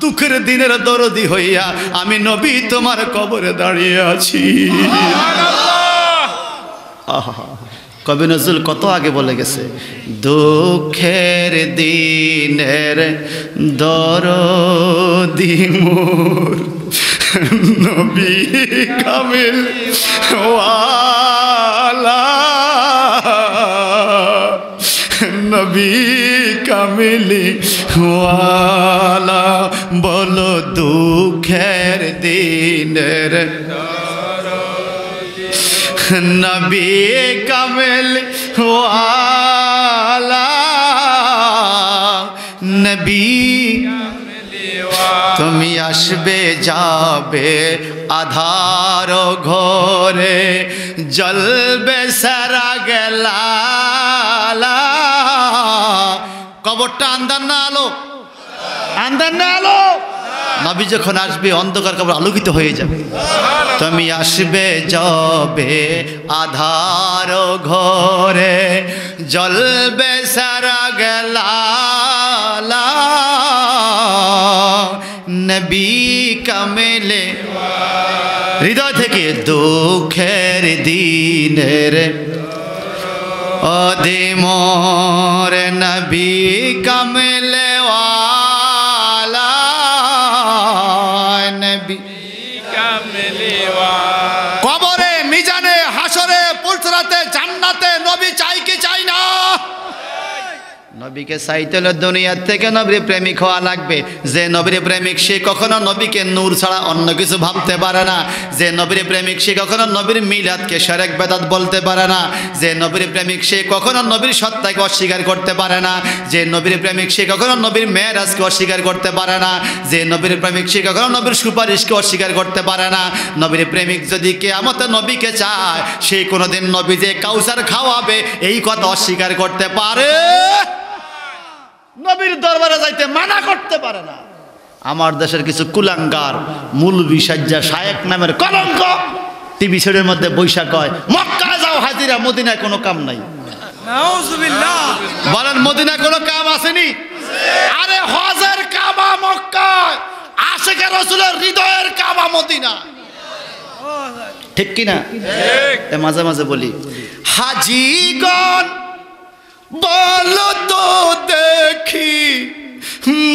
দুঃখের দিনের দরদি হইয়া আমি নবী তোমার কবরে দাঁড়িয়ে আছি কবি নজরুল কত আগে বলে গেছে দুঃখের দিনের দরদি মোর নবী কামিল ওয়ালা নবী কামিলি ওয়ালা বলো দুঃখের দিনের নবী কামিল ওয়ালা নবী তুমি আসবে যাবে আধার ঘরে জ্বলবে সারা গেলা কবরটা আন্দার না আলো নবী যখন আসবে অন্ধকার কবর আলোকিত হয়ে যাবে তুমি আসবে যাবে আধার ঘরে জ্বলবে সারা গেলা নবী কামেলে হৃদয় থেকে দুঃখের দিনের অদিমোর নবী কামেলে ওয়ালা নবী কামেলে ওয়ালা কবরে মিজানে হাসরে পুলসরাতে জান্নাতে নবী চাই কি চাই না নবীকে চাইতে হলে দুনিয়ার থেকে নবীর প্রেমিক হওয়া লাগবে যে নবীর প্রেমিক সে কখনো নবীকে নূর ছাড়া অন্য কিছু ভাবতে পারে না যে নবীর প্রেমিক সে কখনো নবীর মিলাদকে শিরক বেদাত বলতে পারে না যে নবীর প্রেমিক সে কখনো নবীর সত্তাকে অস্বীকার করতে পারে না যে নবীর প্রেমিক সে কখনো নবীর মেরাজকে অস্বীকার করতে পারে না যে নবীর প্রেমিক সে কখনো নবীর সুপারিশকে অস্বীকার করতে পারে না নবীর প্রেমিক যদি কিয়ামতে নবীকে চায় সে কোনোদিন নবী যে কাউসার খাওয়াবে এই কথা অস্বীকার করতে পারে নবীর দরবারে যাইতে মানা করতে পারে না আমার দেশের কিছু কুলাঙ্গার মৌলভী সাজ্জা শায়েক নামের কলঙ্ক টিভি সেটের মধ্যে বৈশাখ হয় মক্কায় যাও হাজিরা মদিনায় কোনো কাম নাই নাউজুবিল্লাহ বলেন মদিনায় কোনো কাম আসেনি আরে হজের কাবা মক্কায় আশিকে রাসূলের হৃদয়ের কাবা মদিনা ঠিক কিনা? মাঝে মাঝে বলি, হাজিগণ বলো তো দেখি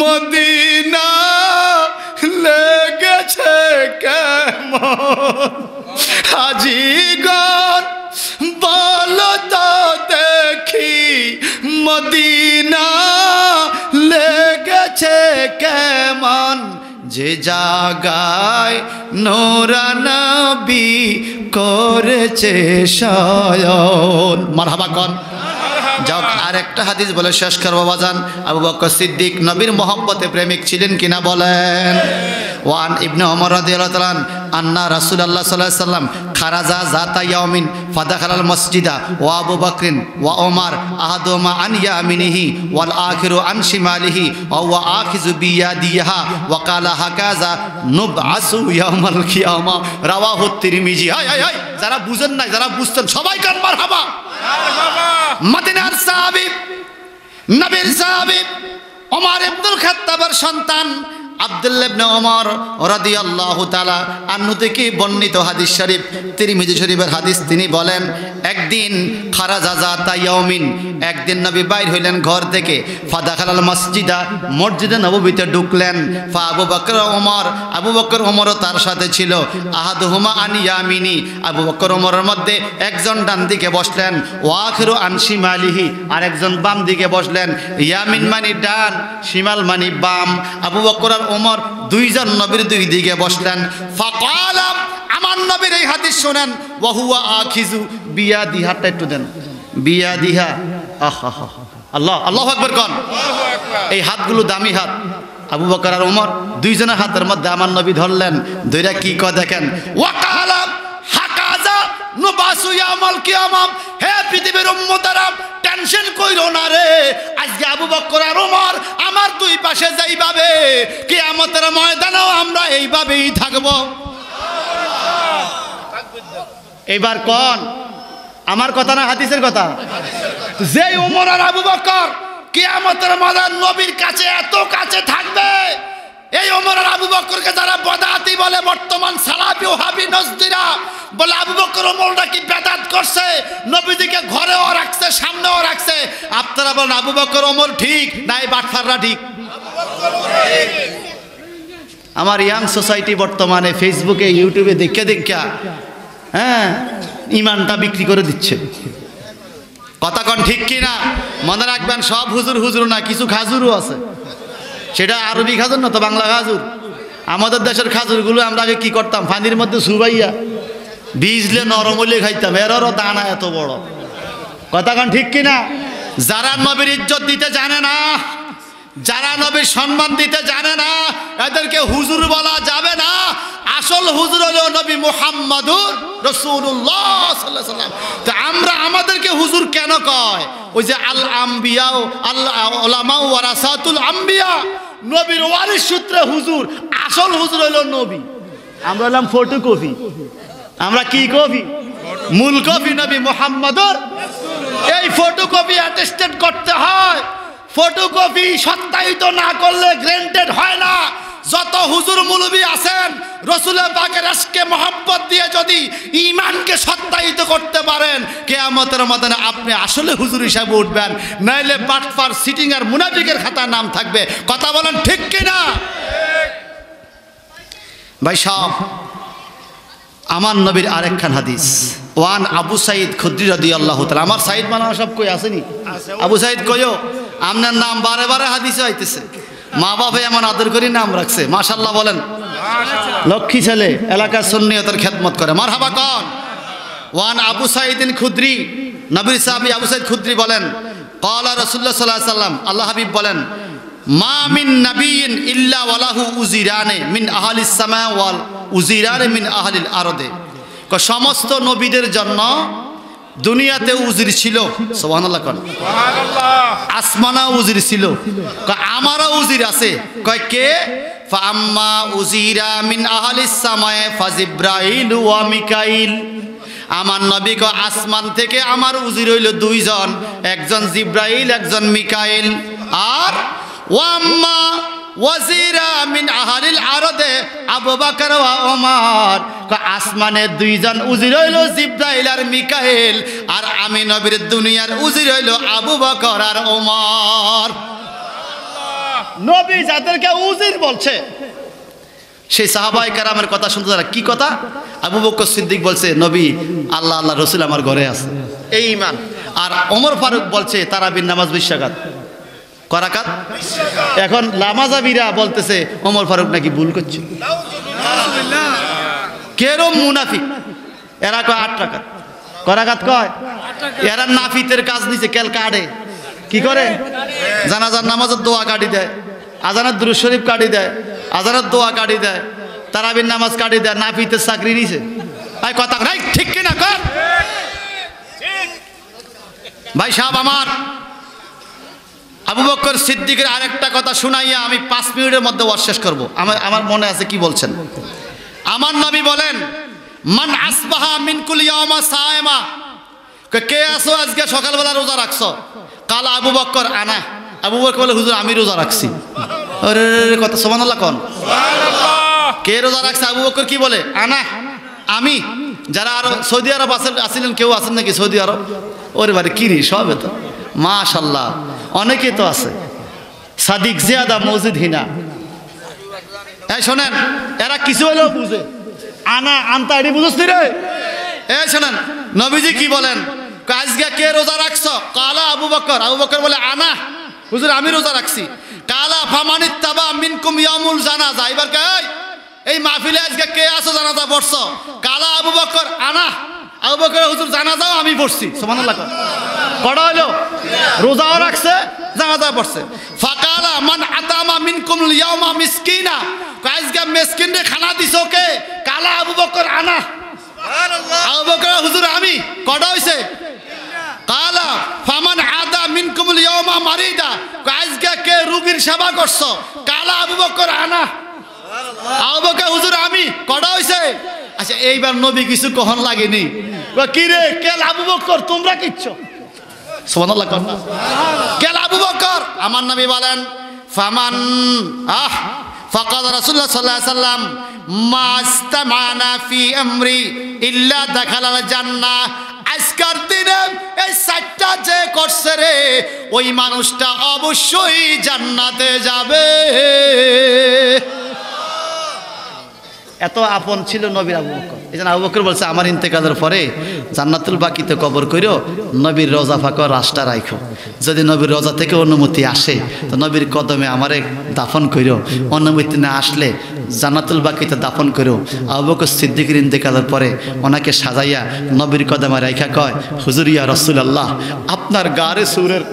মদিনা লেগেছে কেমন, হাজিগণ বলো তো দেখি মদিনা লেগেছে কেমন, যে জাগায় নোরা নবী করেছে শয়ন। মারহাবা কন। যাও আর একটা হাদিস বলে শেষ করবো বাজান। আবু বকর সিদ্দিক নবীর মহব্বতে প্রেমিক ছিলেন কিনা বলেন? ওয়ান ইবনে ওমর রাদিয়াল্লাহু তাআলা আন্না রাসূলুল্লাহ সাল্লাল্লাহু আলাইহি ওয়াসাল্লাম খারাজা যাতা ইয়াউমিন ফাদাখালাল মসজিদা ওয়া আবু বকরিন ওয়া ওমর আহাদুমা আন ইয়ামিনিহি ওয়াল আখিরু আন শিমালিহি ওয়া হুয়া আখিযু বিয়াদিহা ওয়া ক্বালা হাকাযা নুবআসু ইয়াউমাল কিয়ামা রাওয়াহু তিরমিজি। হায় হায় হায়, যারা বুঝেন না যারা বুঝতেন সবাই কান মারহাবা। মদিনার সাহাবী, নবীর সাহাবী ওমর ইবনুল খাত্তাবের সন্তান আব্দুল্লাহ ইবনে ওমর রাদিয়াল্লাহু তাআলা আনহু থেকে বর্ণিত হাদিস শরীফ, তিরমিজি শরীফের হাদিস। তিনি বলেন, একদিন খারাজা যাতা ইয়াউমিন, একদিন নবী বাইর হইলেন ঘর থেকে, ফাদাখালাল মসজিদা, মসজিদে নববীতে ঢুকলেন। ফা আবু বকর ওমর, আবু বকর ওমরও তার সাথে ছিল। আহাদুহুমা আন ইয়ামিনি, আবু বকর ওমরের মধ্যে একজন ডান দিকে বসলেন, ওয়া আখিরু আন শিমালিহি, আর একজন বাম দিকে বসলেন। ইয়ামিন মানে ডান, শিমাল মানে বাম। আবু বকর আর ওমর দুইজন নবীর দুই দিকে বসলেন। ফাকালা, আমার নবীর এই হাদিস শুনেন, ওয়া হুয়া আখিযু বিয়াদিহাটা একটু দেন, বিয়াদিহা। আহা আল্লাহ, আল্লাহু আকবার কোন। এই হাতগুলো দামি হাত। আবু বকর আর ওমর দুইজনের হাতের মধ্যে আমার নবী ধরলেন, ধইরা কি কয় দেখেন, ওয়া কালা হাকাযা নুবাসু ইয়াউমাল কিয়ামা, হে পৃথিবীর উম্মতারা টেনশন কইরো না রে, আজকে আবু বকর আর ওমর আমার দুই পাশে যাইবাবে, কিয়ামতের ময়দানেও আমরা এইভাবেই থাকব। এইবার কোন আমার কথা না হাদিসের কথা? যে ওমর আর আবু বকর কিয়ামতের ময়দান নবীর কাছে এত কাছে থাকবে, এই ওমর আর আবু বকরকে যারা বদাতি বলে, বর্তমান সালাফি ওহাবি নজদিরা বলে আবু বকর ওমরটা কি বেদাত করছে, নবীজিকে ঘরেও রাখছে সামনেও রাখছে, আপনারা বলেন আবু বকর ওমর ঠিক না এই বাটফাররা ঠিক? আমার ইয়াং সোসাইটি বর্তমানে ফেসবুকে ইউটিউবে দেখে দেখা হ্যাঁ ইমানটা বিক্রি করে দিচ্ছে। কথা কন ঠিক কিনা? মনে রাখবেন সব হুজুর হুজুর না, কিছু খাজুরও আছে। সেটা আরবি খাজুর না তো বাংলা খাজুর। আমাদের দেশের খাজুরগুলো আমরা আগে কি করতাম, পানির মধ্যে সুবাইয়া বীজলে নরম হইলে খাইতাম, এরও দানা এত বড়। কথা কন ঠিক কিনা? যারা নবীর ইজ্জত দিতে জানে না, যারা নবীর সম্মান দিতে জানে না, এদেরকে হুজুর বলা যাবে না। আসল হুজুর হলো নবী মুহাম্মাদুর রাসূলুল্লাহ সাল্লাল্লাহু আলাইহি ওয়াসাল্লাম। তো আমরা আমাদেরকে হুজুর কেন কয়? ওই যে আল আম্বিয়া আল উলামা ওয়ারাসাতুল আম্বিয়া, নবীর ওয়ারিস সূত্রে হুজুর। আসল হুজুর হলো নবী, আমরা হলাম ফটোকপি। আমরা কি কপি? মূল কপি নবী মুহাম্মাদুর। এই ফটোকপি অ্যাটেস্টেড করতে হয়, ফটোকপি সত্যায়িত না করলে গ্রান্টেড হয় না। যত হুজুর মুলবি আছেন রাসূলের পাকের আশকে মহব্বত দিয়ে যদি ঈমানকে সত্যায়িত করতে পারেন, কিয়ামতের ময়দানে আপনি আসলে হুজুর হিসাবে উঠবেন, নাইলে বাটফার সিটিং আর মুনাফিকের খাতায় নাম থাকবে। কথা বলেন ঠিক কিনা? ভাই সাহেব, আমার নবীর আরেকখান হাদিস, ওয়ান আবু সাইদ খুদরি রাদিয়াল্লাহু তাআলা। আমার সাইদ মানা সব কই আসেনি? আবু সাইদ কইও, আপনার নাম বারে বারে হাদিসে আইতেছে। মা বাবা এমন আদর করে নাম রাখছে, মাশাআল্লাহ বলেন। লক্ষ্মী ছেলে, এলাকার সুন্নিয়তের খেদমত করে, মারহাবা কন। ওয়ান আবু সাইদিন খুদরি, নবীর সাহাবী আবু সাইদ খুদরি বলেন, ক্বালা রাসূলুল্লাহ সাল্লাল্লাহু আলাইহি ওয়াসাল্লাম, আল্লাহ হাবিব বলেন, মা মিন নাবিয়্যিন ইল্লা ওয়ালাহু উজিরানে মিন আহলিস সামা ওয়াল উজিরানে মিন আহলিল আরদে। সমস্ত নবীদের জন্য দুনিয়াতে উজির ছিল, সুবহানাল্লাহ কোন, সুবহানাল্লাহ। আসমানা উজির ছিল, আমারও উজির আছে। কয় কে? ফাআম্মা উজিরা মিন আহলিস সামায়ে ফাজিব্রাইল ওয়া মিকাইল। আমার নবী কয় আসমান থেকে আমার উজির হইল দুইজন, একজন জিব্রাইল একজন মিকাইল। আর ওয়াম্মা ওয়াজিরা মিন আহলিল আরদে আবু বকর ওয়া ওমর। আসমানে দুইজন উজির হইল জিবরাইল আর মিকাইল, আর আমি নবীর দুনিয়ার উজির হইল আবু বকর আর ওমর। নবী যাদেরকে উজির বলছে সেই সাহাবায়ে কেরামের কথা শুনতে তারা কি কথা? আবু বকর সিদ্দিক বলছে নবী আল্লাহ আল্লাহ রসুল আমার ঘরে আছে, এই ঈমান। আর ওমর ফারুক বলছে তারাবির নামাজ 20 রাকাত। কয় রাকাত? এখন লামাজাবিরা বলতেছে ওমর ফারুক নাকি ভুল করছে। কেরম মুনাফিক, এরা কয় 8 রাকাত। কয় রাকাত কয়? এরা নাফিতের কাজ নিছে, কেল কাটে কি করে? জানাজার নামাজের দোয়া কাটি দেয়, আজানের দুরূদ শরীফ কাটি দেয়, আজানের দোয়া কাটি দেয়, তারাবির নামাজ কাটি দেয়, নাফিতের চাকরি নিছে। ভাই কথা নাই ঠিক কিনা কর? ভাই সাহেব আমার, আবু বকর সিদ্দিকের আরেকটা কথা শুনাইয়া আমি 5 মিনিটের মধ্যে ওয়াজ শেষ করবো। আমার মনে আছে কি বলছেন। আমার নবী বলেন মান আসবাহা মিনকুল ইয়াওমা সায়েমা, কে আসো আজকে সকালবেলা রোজা রাখছো? কালা আবু বকর আনা। আবু বকর বলে হুজুর আমি রোজা রাখছি। আরে কথা সুবহানাল্লাহ কোন? কে রোজা রাখছে? আবু বকর কি বলে? আনা, আমি। যারা আরো সৌদি আরব আসিলেন কেউ আছেন নাকি সৌদি আরব? ওরে বারে কিরি সবে তো মাশাআল্লাহ, অনেকে তো আছে। সাদিক জিয়াদা মসজিদ হিনা, এই শোনেন এরা কিছু হলেও বুঝে। আনা আনতা এটি বুঝছিস রে? এই শোনেন নবীজি কি বলেন, আজকে কে রোজা রাখছো? কালা আবু বকর। আবু বকর বলে আনা, হুজুর আমি রোজা রাখছি। কালা ফামানিত্তাবা মিনকুম ইয়ামুল জানাজা। এবার এই মাহফিলে আজকে কে আসো জানাজা পড়ছো? কালা আবু বকর আনা। আবু বকর হুজুর জানাজাও আমি পড়ছি। সুবহানাল্লাহ। কড়া হলো রোজাও রাখছে, জানাজা পড়ছে। ফাকালা মান আতামা মিনকুম ইয়াউমা মিসকিনা, আজকে মিসকিনরে খানা দিছো কে? কালা আবু বকর আনা। সুবহানাল্লাহ। আবু বকর হুজুর আমি। কড়া হইছে। কালা ফামান আদা মিনকুম ইয়াউমা মারিদা, আজকে কে রোগীর সেবা করছো? কালা আবু বকর আনা। আবু বকর হুজুর আমি। কড়া হইছে। আচ্ছা এইবার নবী কিছু কখন লাগেনি, কি রে কেল আবু বকর তোমরা কিচ্ছো? সুবহানাল্লাহ। কেল আবু বকর? আমার নবী বলেন ফামান ফাকাদ রাসূলুল্লাহ সাল্লাল্লাহু আলাইহি সাল্লাম মাস্তামানা ফি আমরি ইল্লা দাখালাল জান্নাহ। আজকের দিনে এই 4টা যে করছে রে, ওই মানুষটা অবশ্যই জান্নাতে যাবে। এত আপন ছিল নবীর আবু বকর। এই জন্য আবু বকর বলছে আমার ইন্তেকালের পরে জান্নাতুল বাকিতে কবর কইরো, নবীর রওজা ফাঁকা রাস্তা রাখো। যদি নবীর রওজা থেকে অনুমতি আসে তো নবীর কদমে আমারে দাফন কইরো, অনুমতি না আসলে জান্নাতুল বাকিতে দাফন করো। আবু বকর সিদ্দিকের ইন্তেকালের পরে ওনাকে সাজাইয়া নবীর কদমে রাখা কয় হুজুর ইয়া রাসূলুল্লাহ, আপনার গারে সুরের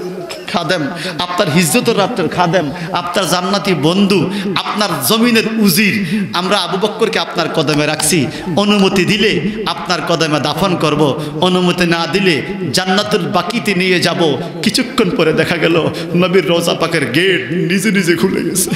খাদেম, আপনার হিজ্জতের রাত্রের খাদেম, আপনার জান্নাতি বন্ধু, আপনার জমিনের উজির, আমরা আবু বকরকে আপনার কদমে রাখছি। অনুমতি দিলে আপনার কদমে দাফন করব, অনুমতি না দিলে জান্নাতুল বাকিতে নিয়ে যাব। কিছুক্ষণ পরে দেখা গেল নবীর রওজা পাকের গেট নিজে নিজে খুলে গেছে।